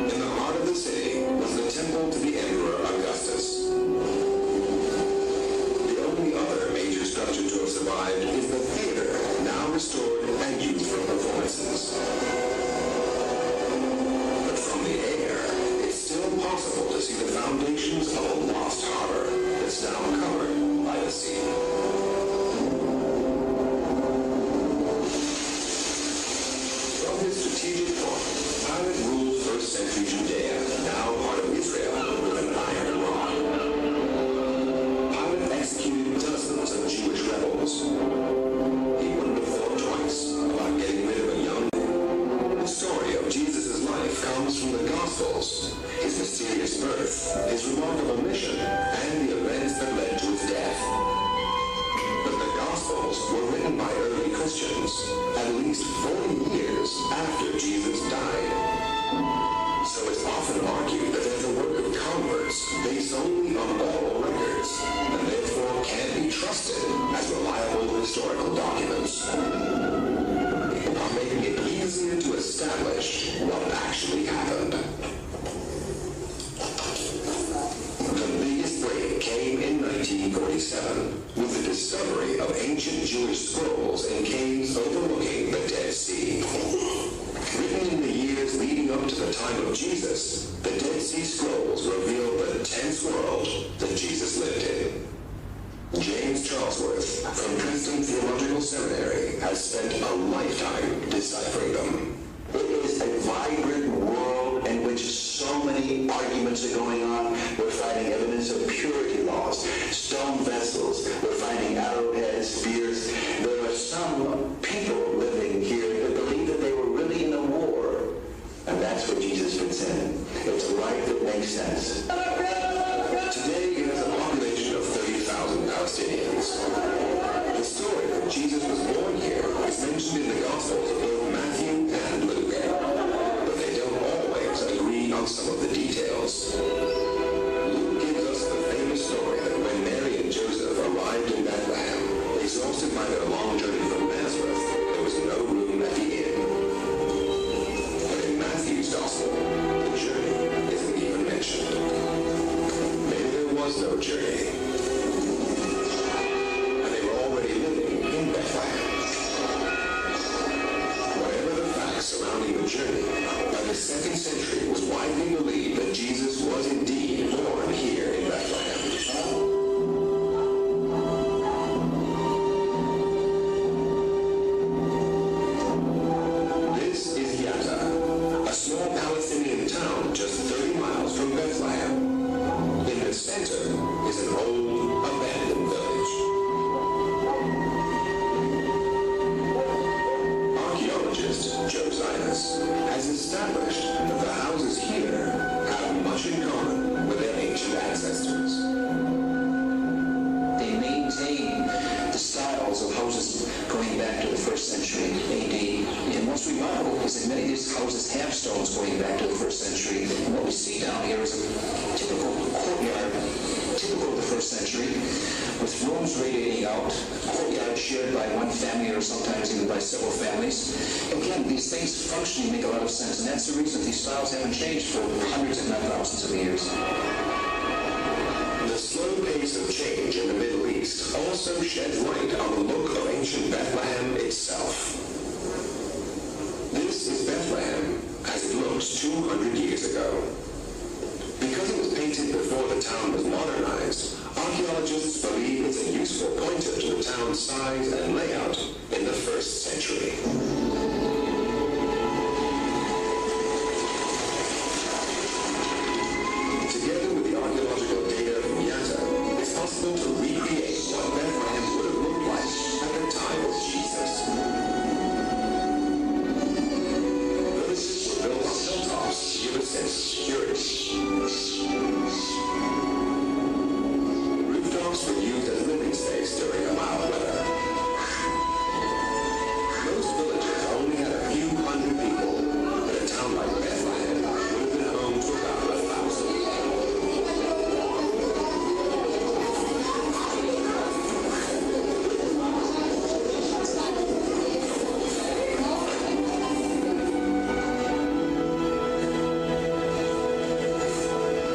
In the heart of the city was the temple to the Emperor Augustus. The only other major structure to have survived is the theater, now restored and used for performances. But from the air, it's still possible to see the foundations of a lost harbor that's now covered by the sea. From his strategic point, Pilate ruled first-century Judea, now part of Israel, with an iron rod. Pilate executed dozens of Jewish rebels. He wouldn't have thought twice about getting rid of a young man. The story of Jesus' life comes from the Gospels, his mysterious birth, his remarkable mission, and the events that led to his death. But the Gospels were written by early Christians at least 40 years after Jesus died. So it's often argued that they're the work of converts based only on oral records, and therefore can't be trusted as reliable historical documents, making it easier to establish what actually happened. The biggest break came in 1947 with the discovery of ancient Jewish scrolls in caves overlooking the Dead Sea. Written in the years leading up to the time of Jesus, the Dead Sea Scrolls revealed the tense world that Jesus lived in. James Charlesworth from Princeton Theological Seminary has spent a lifetime deciphering them. It is a vibrant world in which so many arguments are going on. We're finding evidence of purity laws, stone vessels. We're finding arrowheads, spears. There are some people living here that believe that they were really in a war, and that's what Jesus would send. It's a life that makes sense. Today, it has a population of 30,000 Palestinians. The story that Jesus was born here is mentioned in the Gospels of both Matthew and Luke, but they don't always agree on some of the details. Luke gives us the famous story that when Mary and Joseph arrived in Bethlehem, exhausted by their long journey from Nazareth, there was no room at the inn. But in Matthew's Gospel, the journey isn't even mentioned. Maybe there was no journey, and they were already living in Bethlehem. Whatever the facts surrounding the journey, by the 2nd century it was widely believed that Jesus was indeed born here in Bethlehem. This is Yatta, a small Palestinian town just 30 miles from Bethlehem. In the center is an old, abandoned village. Archaeologist Joe Zinus has established that the houses here have much in common with their ancient ancestors. They maintain the styles of houses going back to the 1st century AD. And what's remarkable is that many of these houses have stones going back to the 1st century. And what we see down here is a typical courtyard, typical of the 1st century, with rooms radiating out, courtyard shared by one family or sometimes even by several families. Again, these things functionally make a lot of sense, and that's the reason these styles haven't changed for hundreds if not thousands of years. The slow pace of change in the Middle East also sheds light on the look of ancient Bethlehem itself. This is Bethlehem as it looked 200 years ago. Because it was painted before the town was modernized, archaeologists believe it's a useful pointer to the town's size and layout in the 1st century. Together with the archaeological data from Yatta, it's possible to recreate what Bethlehem would have looked like at the time of Jesus. Villages were built on hilltops to give a sense of security. Rooftops were used as living space during a mild weather. Most villages only had a few hundred people, but a town like Bethlehem would have been home to about 1,000.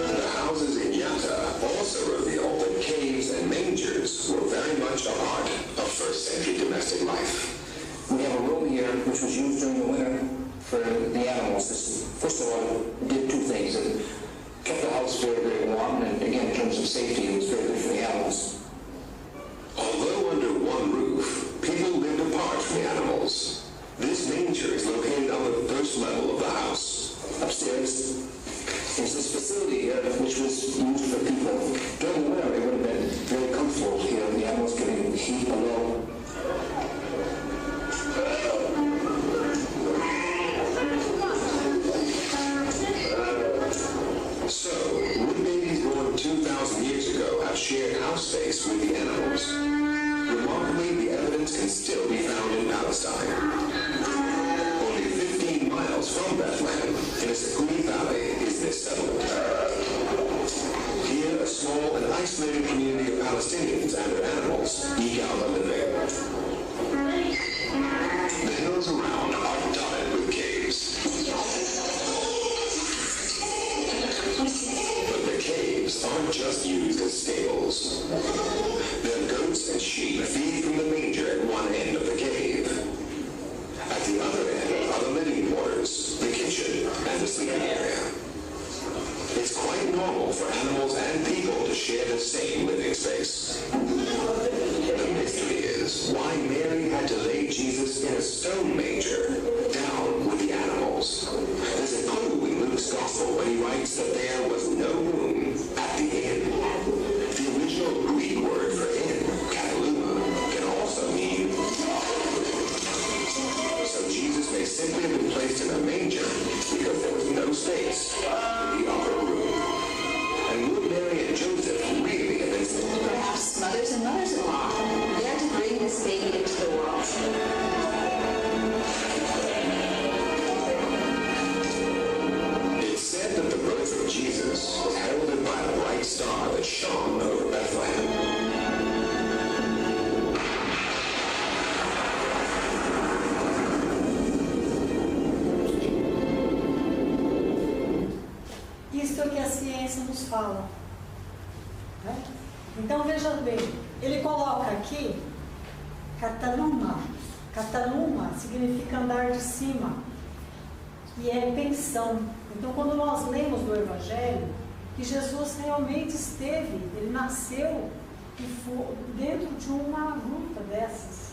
The houses in Yatta also reveal that caves and mangers were very much a part of 1st century domestic life. We have a room here which was used during the winter for the animals. This, first of all, did two things. It kept the house very, very warm, and again, in terms of safety, it was very good for the animals. Although under one roof, people lived apart from the animals. This manger is located on the 1st level of the house. Upstairs is this facility here, which was used for people. During the winter, it would have been very comfortable here. The animals getting heat below. So, would babies born 2,000 years ago have shared house space with the animals? Remarkably, the evidence can still be found in Palestine. Only 15 miles from Bethlehem, in a Sakuni Valley, is this settlement. Here, a small and isolated community of Palestinians and their animals eke out a living. The hills around are dotted with caves. But the caves aren't just used as stables. Their goats and sheep feed from the manger at one end of the cave. At the other end are the living quarters, the kitchen, and the sleeping area. It's quite normal for animals and people to share the same living space. The mystery is why Mary had to lay Jesus in a stone manger, down with the animals. There's a clue in Luke's Gospel when he writes that there was no room at the inn. The original Greek word for inn, kataluma, can also mean so Jesus may simply have been placed in a manger because there was no space in the upper room. And would Mary and Joseph really have been Perhaps mothers and mothers-in-law there to bring this baby into the world. It's said that the birth of Jesus was heralded by a bright star that shone over Bethlehem. Isso é o que a ciência nos fala. Né? Então, veja bem, ele coloca aqui Cataluma. Cataluma significa andar de cima, e é pensão. Então, quando nós lemos do Evangelho, que Jesus realmente esteve, ele nasceu e foi dentro de uma gruta dessas,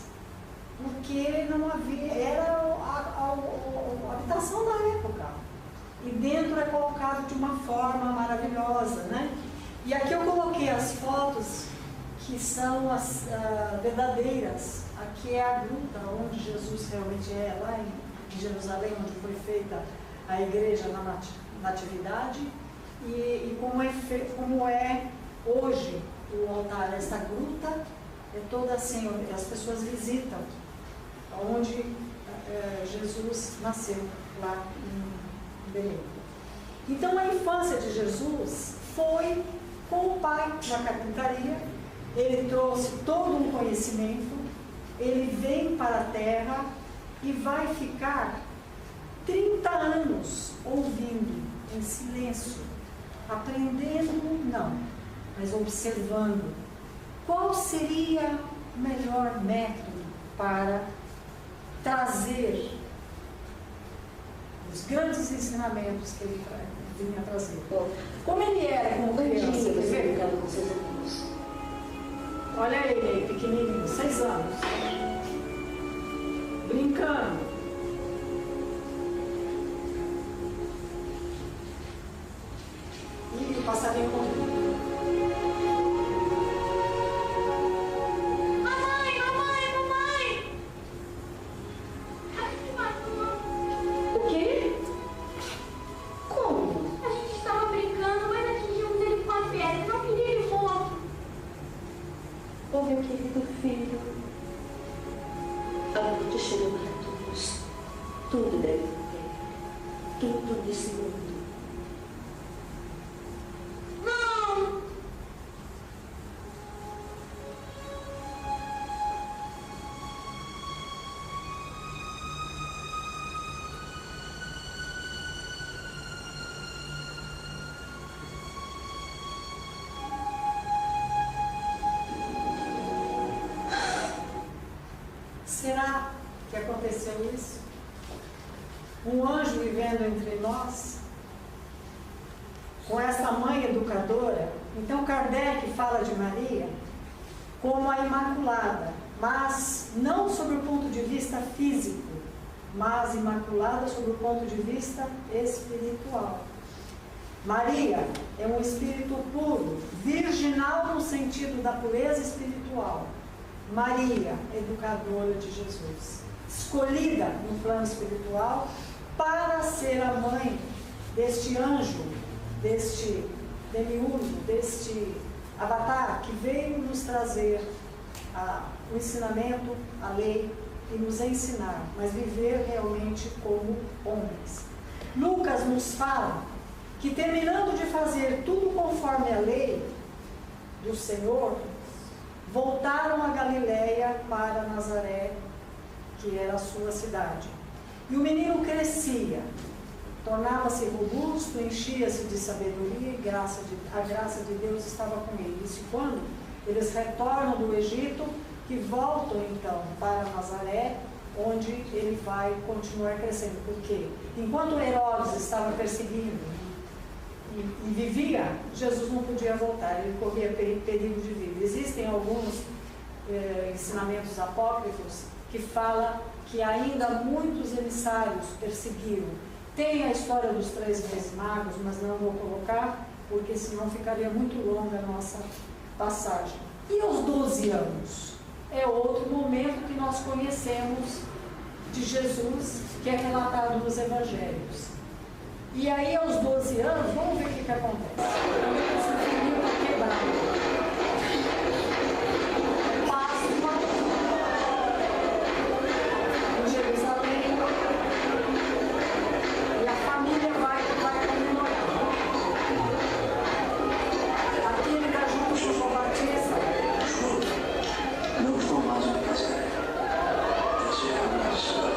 porque não havia, era a habitação da época. E dentro é colocado de uma forma maravilhosa, né? E aqui eu coloquei as fotos que são as verdadeiras. Aqui é a gruta onde Jesus realmente é, lá em Jerusalém, onde foi feita a igreja na Natividade, e como é hoje o altar, essa gruta é toda assim, as pessoas visitam, onde Jesus nasceu, lá em Belém. Então a infância de Jesus foi com o pai na carpintaria, ele trouxe todo um conhecimento, ele vem para a terra e vai ficar 30 anos ouvindo em silêncio, aprendendo não, mas observando qual seria o melhor método para trazer os grandes ensinamentos que ele vinha trazer. Como ele era como criança, quer ver? Olha ele aí, pequenininho, 6 anos, brincando. E o passarinho correndo. Meu querido filho, a noite chegou para todos. Tudo deve morrer. Tudo nesse mundo. Não! Será que aconteceu isso? Um anjo vivendo entre nós? Com essa mãe educadora? Então Kardec fala de Maria como a Imaculada, mas não sob o ponto de vista físico, mas Imaculada sob o ponto de vista espiritual. Maria é um espírito puro, virginal no sentido da pureza espiritual. Maria, educadora de Jesus, escolhida no plano espiritual para ser a mãe deste anjo, deste demiurgo, deste avatar que veio nos trazer o ensinamento, a lei e nos ensinar, mas viver realmente como homens. Lucas nos fala que, terminando de fazer tudo conforme a lei do Senhor, voltaram a Galiléia para Nazaré, que era a sua cidade. E o menino crescia, tornava-se robusto, enchia-se de sabedoria e a graça de Deus estava com ele. Isso quando eles retornam do Egito, que voltam então para Nazaré, onde ele vai continuar crescendo. Porque enquanto Herodes estava perseguindo e vivia, Jesus não podia voltar, ele corria perigo de vida. Existem alguns ensinamentos apócrifos que falam que ainda muitos emissários perseguiram. Tem a história dos 3 Reis Magos, mas não vou colocar, porque senão ficaria muito longa a nossa passagem. E aos 12 anos? É outro momento que nós conhecemos de Jesus, que é relatado nos Evangelhos. E aí, aos 12 anos, vamos ver o que acontece. Esse filhinho está quebrado. Páscoa em Jerusalém. E a família vai comemorar. Aqui ele está junto com João Batista. Não estou mais no Nazaré. Essa é a nossa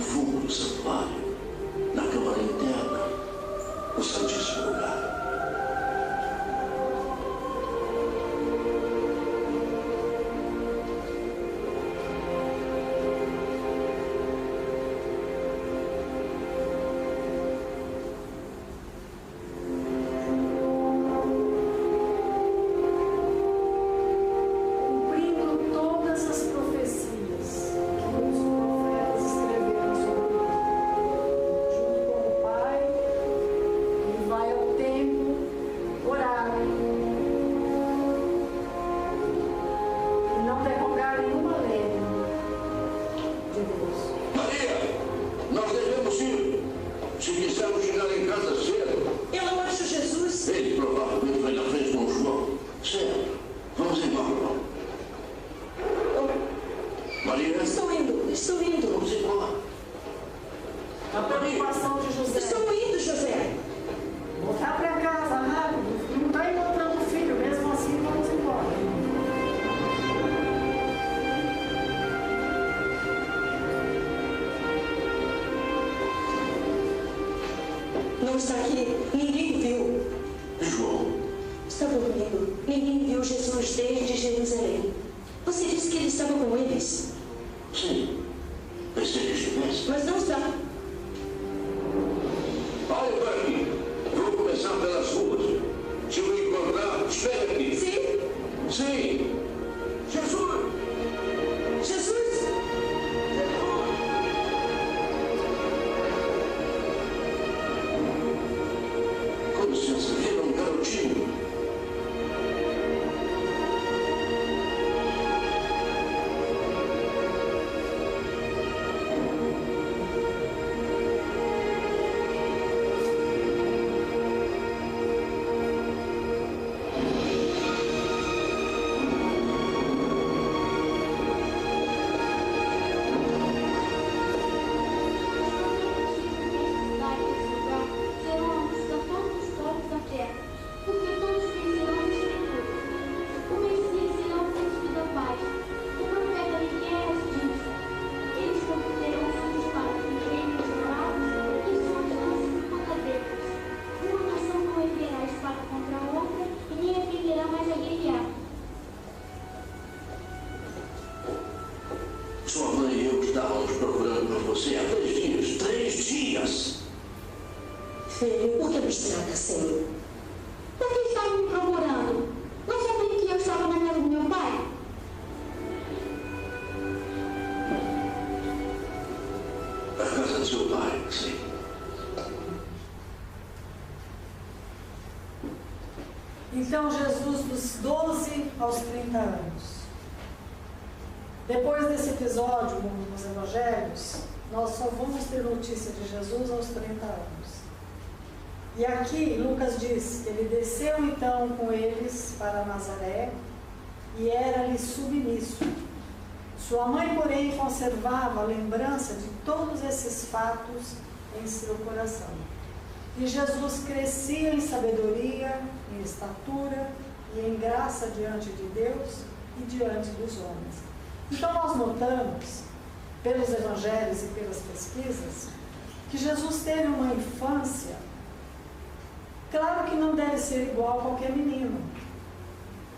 no fundo do santuário, na câmara interna, o Santíssimo Lugar. Não está aqui. Ninguém viu. João. Está dormindo. Ninguém viu Jesus desde Jerusalém. Você disse que ele estava com eles. Sim. Pensei que estivesse. Mas não está. Olha para aqui. Vou começar pelas ruas. Se eu encontrar, espere aqui. Sim? Sim. Jesus! Jesus! Com licença, vira um garotinho. Sua mãe e eu estávamos procurando por você há 3 dias. 3 dias! Filho, por que me estraga assim? Por que estava me procurando? Não sabia que eu estava na casa do meu pai? A casa do seu pai, sim. Então Jesus, dos 12 aos 30 anos. Depois desse episódio nos Evangelhos, nós só vamos ter notícia de Jesus aos 30 anos. E aqui Lucas diz que ele desceu então com eles para Nazaré e era-lhe submisso. Sua mãe, porém, conservava a lembrança de todos esses fatos em seu coração. E Jesus crescia em sabedoria, em estatura e em graça diante de Deus e diante dos homens. Então nós notamos, pelos evangelhos e pelas pesquisas, que Jesus teve uma infância, claro que não deve ser igual a qualquer menino,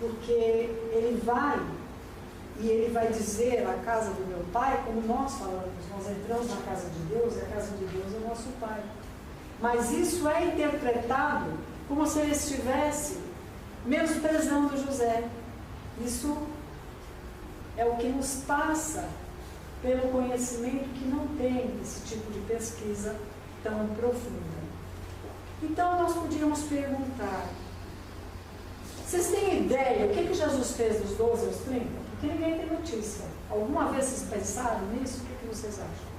porque ele vai dizer a casa do meu pai, como nós falamos, nós entramos na casa de Deus e a casa de Deus é o nosso pai. Mas isso é interpretado como se ele estivesse menosprezando José. Isso é o que nos passa pelo conhecimento que não tem esse tipo de pesquisa tão profunda. Então nós podíamos perguntar, vocês têm ideia o que Jesus fez dos 12 aos 30? Porque ninguém tem notícia. Alguma vez vocês pensaram nisso? O que vocês acham?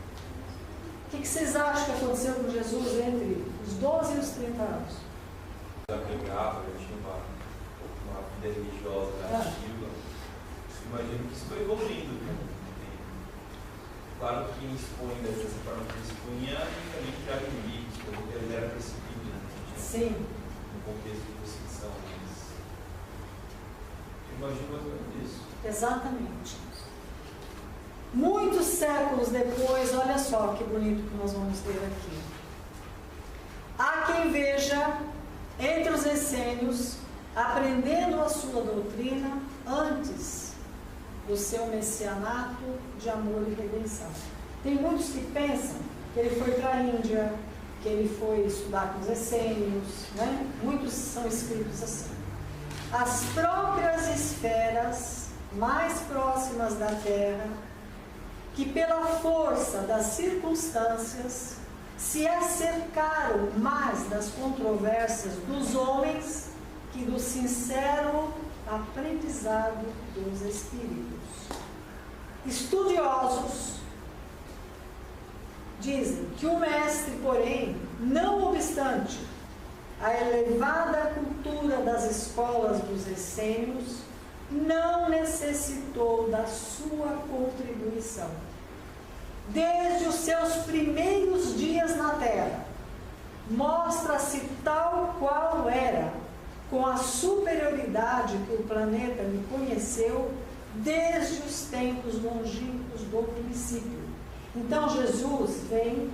O que vocês acham que aconteceu com Jesus entre os 12 e os 30 anos? Já pregava, já tinha uma vida religiosa ativa. Imagino que isso foi evoluindo. Claro que quem expõe dessa forma que expunha, também já em livros, porque ele era percebido, né? Sim. No contexto de perseguição. Mas imagino mais ou menos isso. Exatamente. Muitos séculos depois, olha só que bonito que nós vamos ver aqui. Há quem veja entre os essênios aprendendo a sua doutrina antes do seu messianato de amor e redenção. Tem muitos que pensam que ele foi para a Índia, que ele foi estudar com os essênios, né? Muitos são escritos assim. As próprias esferas mais próximas da Terra, que pela força das circunstâncias se acercaram mais das controvérsias dos homens que do sincero aprendizado dos espíritos. Estudiosos dizem que o mestre, porém, não obstante a elevada cultura das escolas dos essênios, não necessitou da sua contribuição. Desde os seus primeiros dias na Terra, mostra-se tal qual era, com a superioridade que o planeta lhe conheceu desde os tempos longínquos do princípio. Então Jesus vem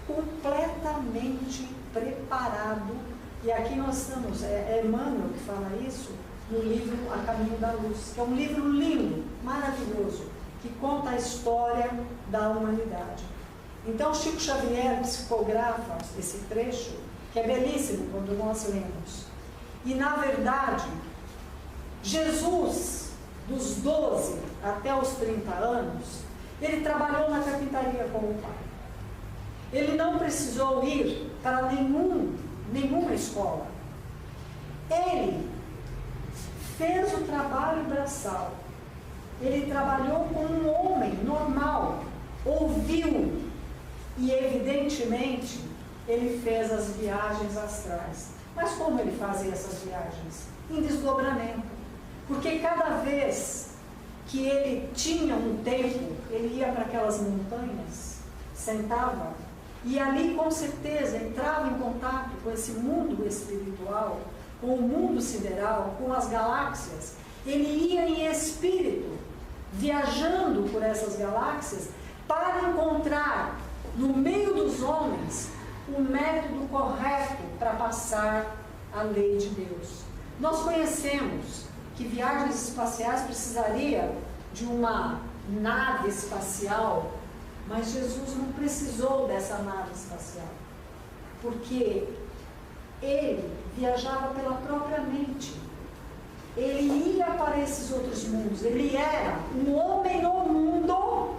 completamente preparado, e aqui nós estamos, é Emmanuel que fala isso, no livro A Caminho da Luz, que é um livro lindo, maravilhoso, que conta a história da humanidade. Então Chico Xavier psicografa esse trecho, que é belíssimo quando nós lemos. E na verdade, Jesus, dos 12 até os 30 anos, ele trabalhou na carpintaria com o pai. Ele não precisou ir para nenhuma escola. Ele fez o trabalho braçal. Ele trabalhou como um homem normal, ouviu e, evidentemente, ele fez as viagens astrais. Mas como ele fazia essas viagens? Em desdobramento. Porque cada vez que ele tinha um tempo, ele ia para aquelas montanhas, sentava, e ali com certeza entrava em contato com esse mundo espiritual, com o mundo sideral, com as galáxias. Ele ia em espírito, viajando por essas galáxias, para encontrar no meio dos homens o método correto para passar a lei de Deus. Nós conhecemos que viagens espaciais precisaria de uma nave espacial, mas Jesus não precisou dessa nave espacial, porque ele viajava pela própria mente. Ele ia para esses outros mundos. Ele era um homem no mundo,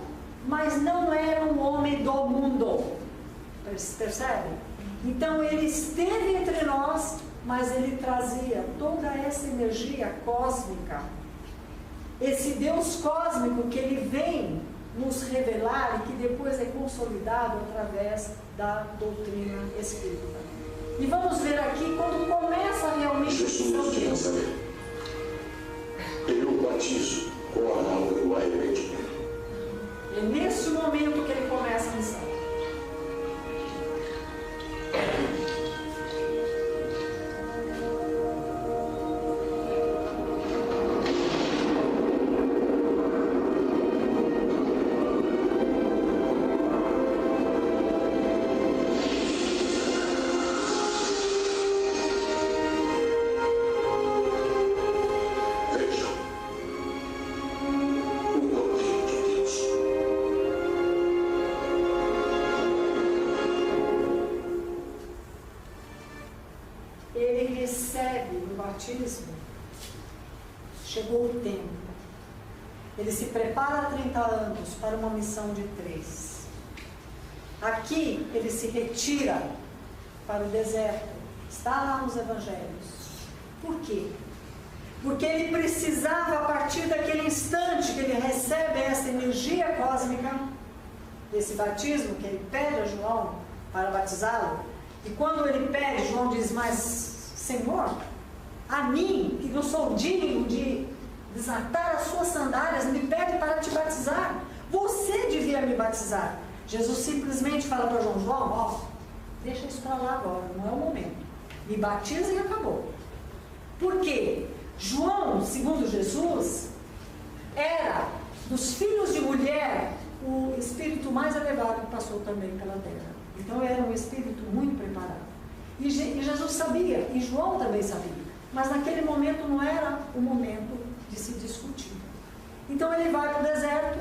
mas não era um homem do mundo. Percebe? Então ele esteve entre nós, mas ele trazia toda essa energia cósmica, esse Deus cósmico que ele vem nos revelar e que depois é consolidado através da doutrina espírita. E vamos ver aqui quando começa realmente a missão de Deus. Eu batizo com a água do arrependimento. É nesse momento que ele começa a missão. Chegou o tempo. Ele se prepara há 30 anos para uma missão de 3. Aqui ele se retira para o deserto. Está lá nos evangelhos. Por quê? Porque ele precisava, a partir daquele instante que ele recebe essa energia cósmica, desse batismo que ele pede a João para batizá-lo, e quando ele pede, João diz: mas Senhor, a mim, que não sou digno de desatar as suas sandálias, me pede para te batizar. Você devia me batizar. Jesus simplesmente fala para João: João, deixa isso para lá agora, não é o momento. Me batiza e acabou. Por quê? João, segundo Jesus, era dos filhos de mulher o espírito mais elevado que passou também pela terra. Então era um espírito muito preparado. E Jesus sabia, e João também sabia, mas naquele momento não era o momento de se discutir. Então ele vai para o deserto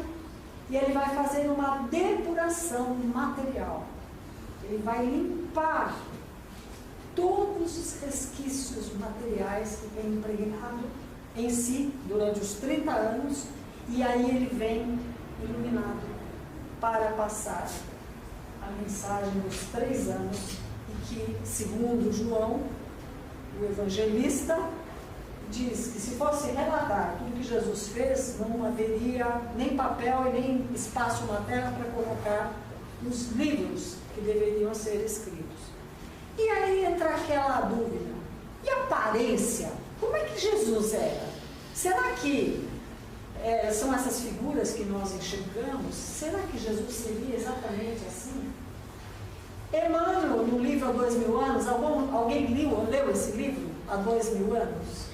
e ele vai fazer uma depuração material. Ele vai limpar todos os resquícios materiais que tem impregnado em si durante os 30 anos, e aí ele vem iluminado para passar a mensagem dos 3 anos, e que, segundo João, o evangelista, diz que se fosse relatar tudo que Jesus fez, não haveria nem papel e nem espaço na terra para colocar os livros que deveriam ser escritos. E aí entra aquela dúvida: e a aparência? Como é que Jesus era? Será que são essas figuras que nós enxergamos? Será que Jesus seria exatamente assim? Emmanuel, no livro Há 2000 anos, alguém leu esse livro, Há 2000 anos,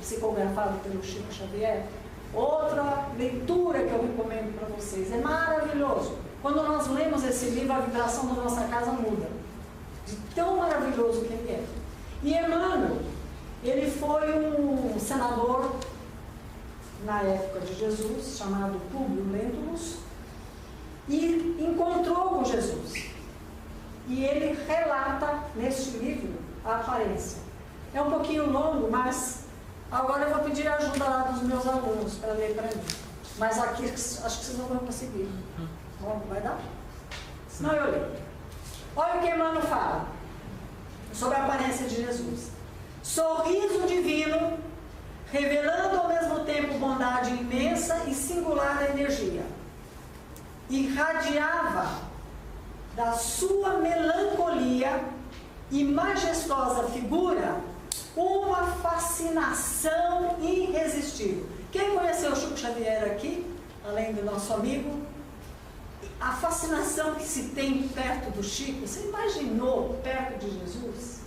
psicografado pelo Chico Xavier? Outra leitura que eu recomendo para vocês, é maravilhoso. Quando nós lemos esse livro, a vibração da nossa casa muda, de tão maravilhoso que ele é. E Emmanuel, ele foi um senador na época de Jesus, chamado Públio Lentulus, e encontrou com Jesus. E ele relata neste livro a aparência. É um pouquinho longo, mas agora eu vou pedir a ajuda lá dos meus alunos para ler para mim. Mas aqui acho que vocês não vão conseguir. Vai dar? Senão eu leio. Olha o que Emmanuel fala sobre a aparência de Jesus. Sorriso divino, revelando ao mesmo tempo bondade imensa e singular energia. Irradiava da sua melancolia e majestosa figura uma fascinação irresistível. Quem conheceu o Chico Xavier aqui, além do nosso amigo, a fascinação que se tem perto do Chico, você imaginou perto de Jesus?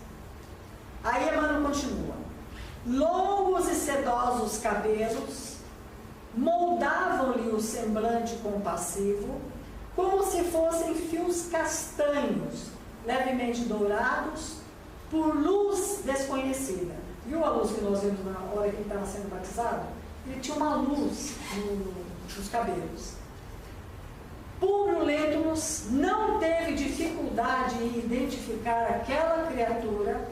Aí Emmanuel continua: longos e sedosos cabelos moldavam-lhe o semblante compassivo, como se fossem fios castanhos, levemente dourados por luz desconhecida. Viu a luz que nós vimos na hora que ele estava sendo batizado? Ele tinha uma luz nos cabelos. Públio Lentulus não teve dificuldade em identificar aquela criatura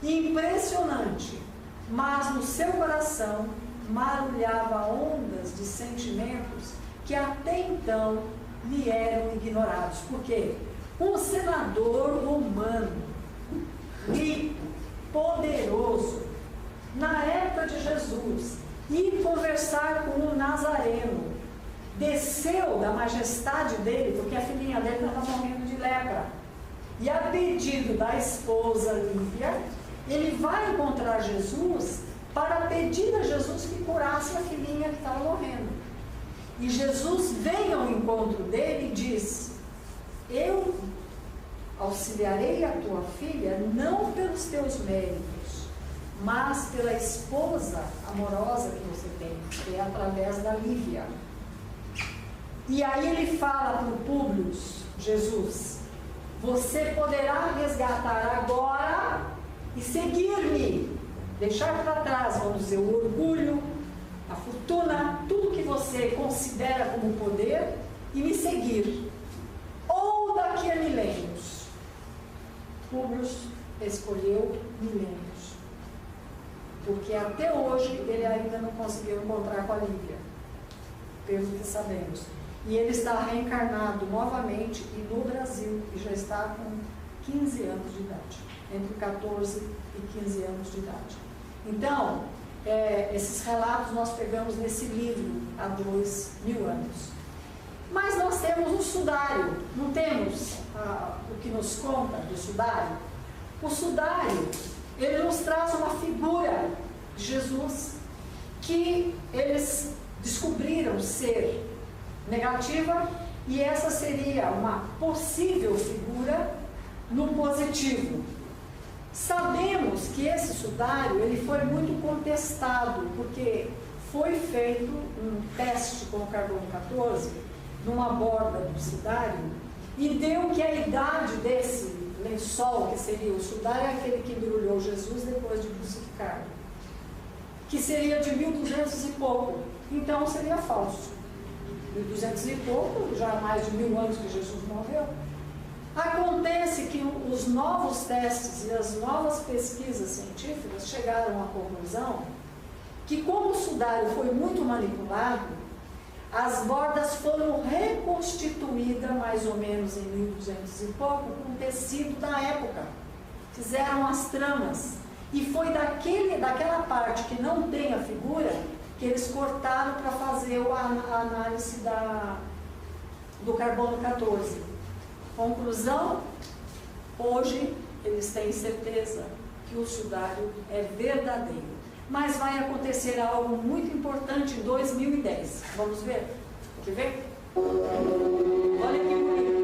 impressionante, mas no seu coração marulhava ondas de sentimentos que até então lhe eram ignorados. Por quê? Um senador romano, rico, poderoso, na época de Jesus, ir conversar com um nazareno, desceu da majestade dele, porque a filhinha dele estava morrendo de lepra, e a pedido da esposa Lívia, ele vai encontrar Jesus para pedir a Jesus que curasse a filhinha que estava morrendo. E Jesus vem ao encontro dele e diz: eu auxiliarei a tua filha não pelos teus méritos, mas pela esposa amorosa que você tem, que é através da Lívia. E aí ele fala para o Públio, Jesus: você poderá resgatar agora e seguir-me, deixar para trás, vamos dizer, o orgulho, a fortuna, tudo que você considera como poder, e me seguir. Ou daqui a milênios. Públio escolheu milênios, porque até hoje ele ainda não conseguiu encontrar com a Lívia, pelo que sabemos. E ele está reencarnado novamente e no Brasil, e já está com 15 anos de idade, entre 14 e 15 anos de idade. Então, esses relatos nós pegamos nesse livro há 2000 anos. Mas nós temos um sudário, não temos o que nos conta do sudário? O sudário, ele nos traz uma figura de Jesus que eles descobriram ser negativa, e essa seria uma possível figura no positivo. Sabemos que esse sudário ele foi muito contestado, porque foi feito um teste com o carbono 14 numa borda do sudário e deu que a idade desse lençol, que seria o sudário, é aquele que embrulhou Jesus depois de crucificado, que seria de 1200 e pouco. Então seria falso. 1200 e pouco, já há mais de 1000 anos que Jesus morreu. Acontece que os novos testes e as novas pesquisas científicas chegaram à conclusão que, como o sudário foi muito manipulado, as bordas foram reconstituídas mais ou menos em 1200 e pouco com tecido da época. Fizeram as tramas. E foi daquela parte que não tem a figura que eles cortaram para fazer a análise do carbono 14. Conclusão, hoje eles têm certeza que o sudário é verdadeiro. Mas vai acontecer algo muito importante em 2010. Vamos ver? Quer ver? Olha que bonito.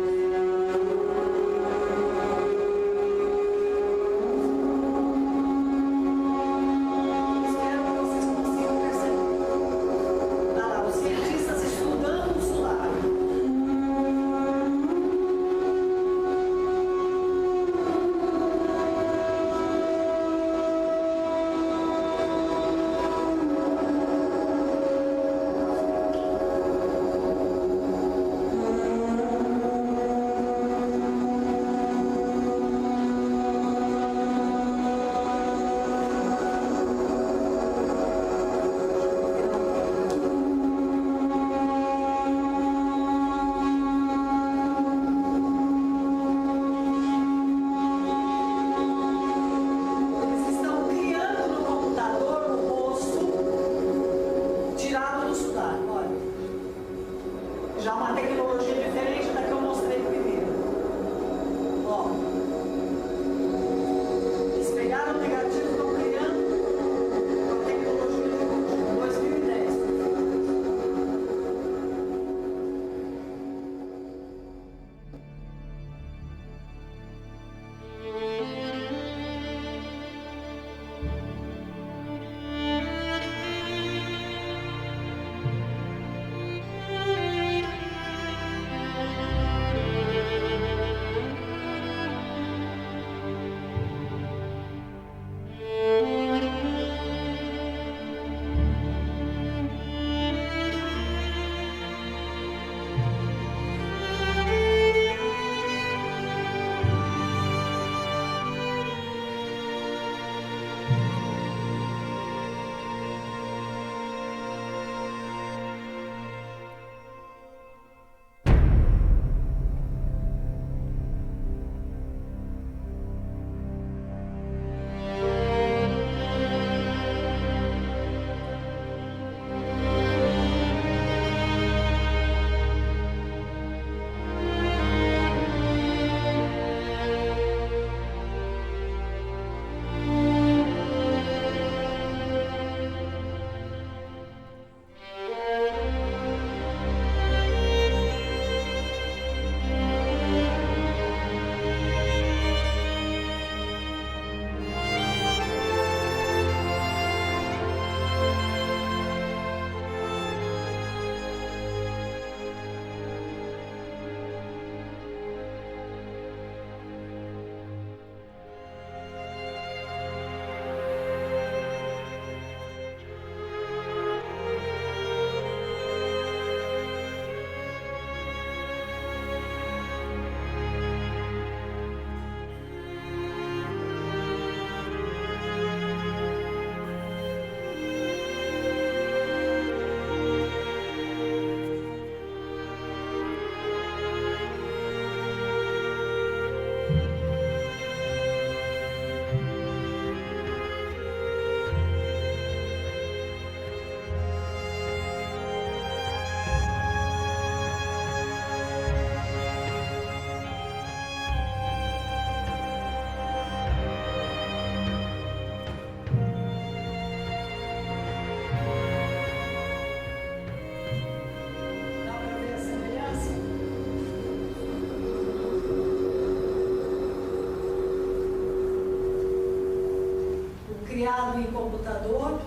criado em computador,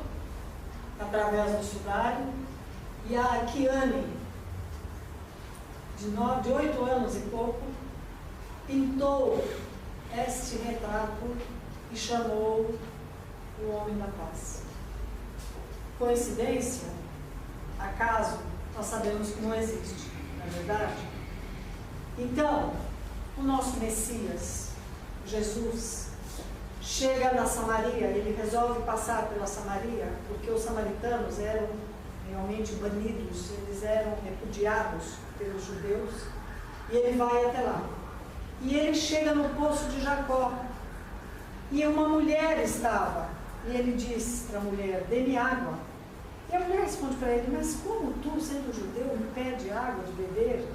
através do sudário, e a Kiane, de 8 anos e pouco, pintou este retrato e chamou o homem da paz. Coincidência? Acaso? Nós sabemos que não existe, não é verdade? Então, o nosso Messias, Jesus, chega na Samaria, ele resolve passar pela Samaria, porque os samaritanos eram realmente banidos, eles eram repudiados pelos judeus, e ele vai até lá. E ele chega no poço de Jacó, e uma mulher estava, e ele diz para a mulher, dê-me água. E a mulher responde para ele, mas como tu, sendo judeu, me pede água de beber?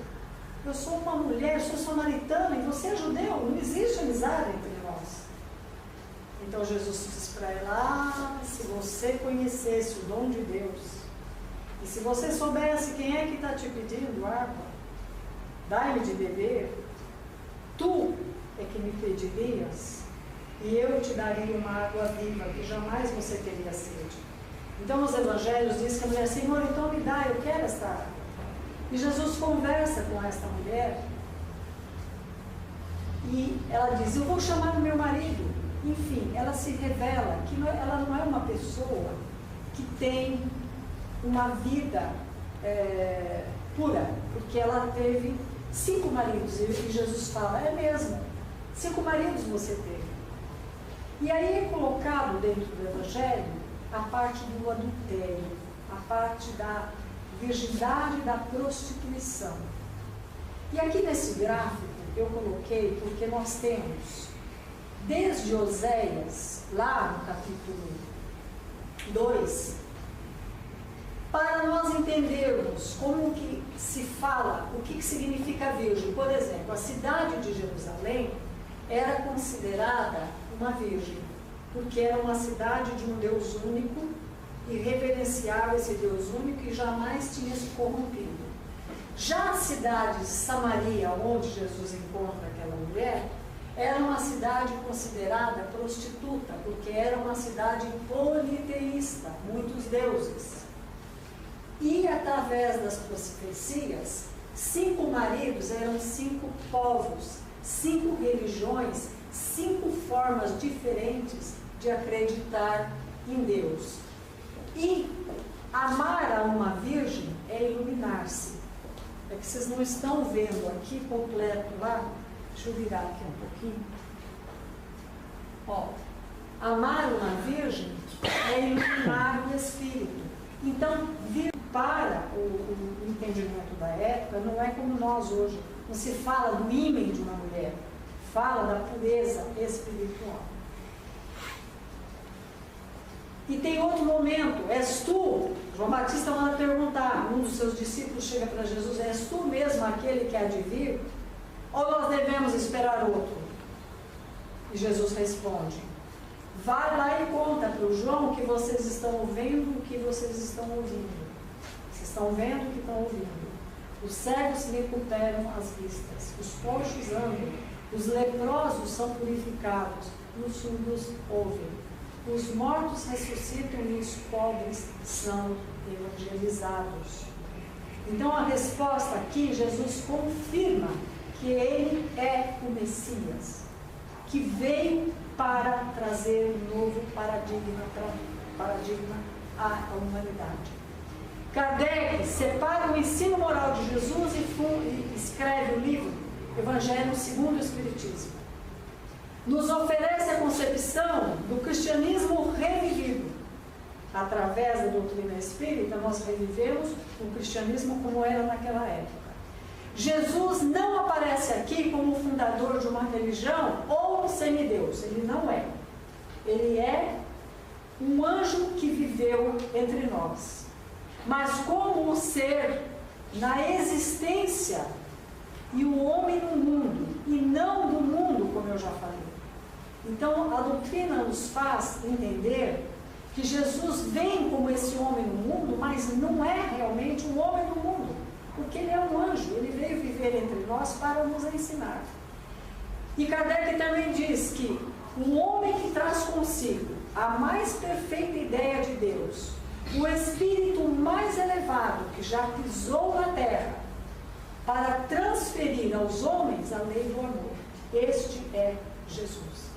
Eu sou uma mulher, sou samaritana, e você é judeu, não existe amizade entre nós. Então Jesus diz para ela, se você conhecesse o dom de Deus, e se você soubesse quem é que está te pedindo água, dai-me de beber, tu é que me pedirias, e eu te daria uma água viva, que jamais você teria sede. Então os evangelhos dizem que a mulher, Senhor, então me dá, eu quero esta água. E Jesus conversa com esta mulher, e ela diz, eu vou chamar o meu marido. Enfim, ela se revela que ela não é uma pessoa que tem uma vida pura, porque ela teve 5 maridos, e Jesus fala, é mesmo, 5 maridos você teve. E aí é colocado dentro do Evangelho a parte do adultério, a parte da virgindade, da prostituição. E aqui nesse gráfico eu coloquei porque nós temos, desde Oséias, lá no capítulo 2, para nós entendermos como que se fala, o que significa virgem. Por exemplo, a cidade de Jerusalém era considerada uma virgem, porque era uma cidade de um Deus único, e reverenciava esse Deus único e jamais tinha se corrompido. Já a cidade de Samaria, onde Jesus encontra aquela mulher, era uma cidade considerada prostituta, porque era uma cidade politeísta, muitos deuses. E através das profecias, 5 maridos eram 5 povos, 5 religiões, 5 formas diferentes de acreditar em Deus. E amar a uma virgem é iluminar-se. É que vocês não estão vendo aqui completo lá. Deixa eu virar aqui um pouquinho. Ó, amar uma virgem é iluminar o espírito. Então, vir para o entendimento da época não é como nós hoje. Não se fala do ímã de uma mulher, fala da pureza espiritual. E tem outro momento, és tu, João Batista manda perguntar, um dos seus discípulos chega para Jesus, és tu mesmo aquele que há de vir? Ou nós devemos esperar outro? E Jesus responde, vai lá e conta para o João que vocês estão vendo o que vocês estão ouvindo. Vocês estão vendo o que estão ouvindo. Os cegos se recuperam as vistas, os coxos andam, os leprosos são purificados, e os surdos ouvem. Os mortos ressuscitam e os pobres são evangelizados. Então a resposta aqui, Jesus confirma que ele é o Messias, que veio para trazer um novo paradigma à humanidade. Kardec separa o ensino moral de Jesus e escreve o livro Evangelho segundo o Espiritismo. Nos oferece a concepção do cristianismo revivido. Através da doutrina espírita, nós revivemos o cristianismo como era naquela época. Jesus não aparece aqui como fundador de uma religião ou um semideus. Ele não é. Ele é um anjo que viveu entre nós. Mas como um ser na existência e o homem no mundo, e não do mundo, como eu já falei. Então, a doutrina nos faz entender que Jesus vem como esse homem no mundo, mas não é realmente um homem no mundo, porque ele é um anjo, ele veio viver entre nós para nos ensinar. E Kardec também diz que um homem que traz consigo a mais perfeita ideia de Deus, o espírito mais elevado que já pisou na terra, para transferir aos homens a lei do amor. Este é Jesus.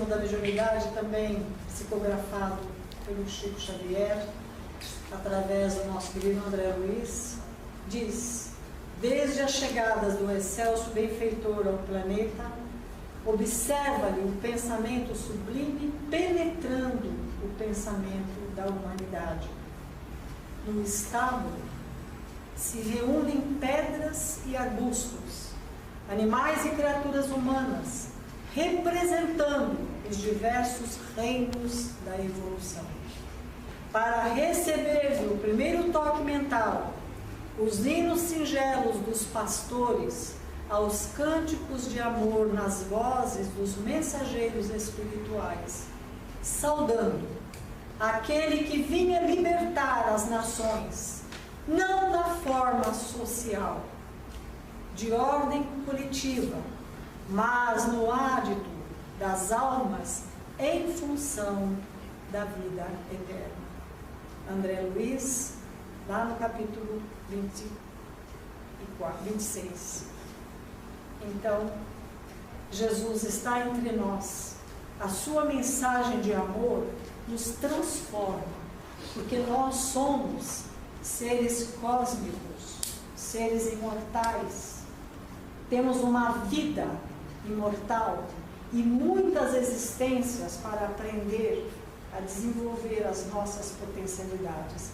da mediunidade, também psicografado pelo Chico Xavier, através do nosso querido André Luiz, diz: desde as chegadas do excelso benfeitor ao planeta, observa-lhe o pensamento sublime penetrando o pensamento da humanidade. no estábulo, se reúnem pedras e arbustos, animais e criaturas humanas, representando os diversos reinos da evolução. Para receber o primeiro toque mental, os hinos singelos dos pastores, aos cânticos de amor nas vozes dos mensageiros espirituais, saudando aquele que vinha libertar as nações, não da forma social, de ordem coletiva, mas no hábito das almas em função da vida eterna. André Luiz, lá no capítulo 26. Então, Jesus está entre nós. A sua mensagem de amor nos transforma, porque nós somos seres cósmicos, seres imortais. Temos uma vida imortal e muitas existências para aprender a desenvolver as nossas potencialidades.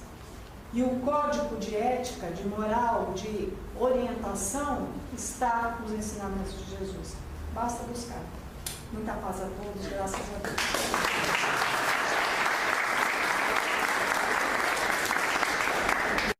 E o código de ética, de moral, de orientação está nos ensinamentos de Jesus. Basta buscar. Muita paz a todos, graças a Deus.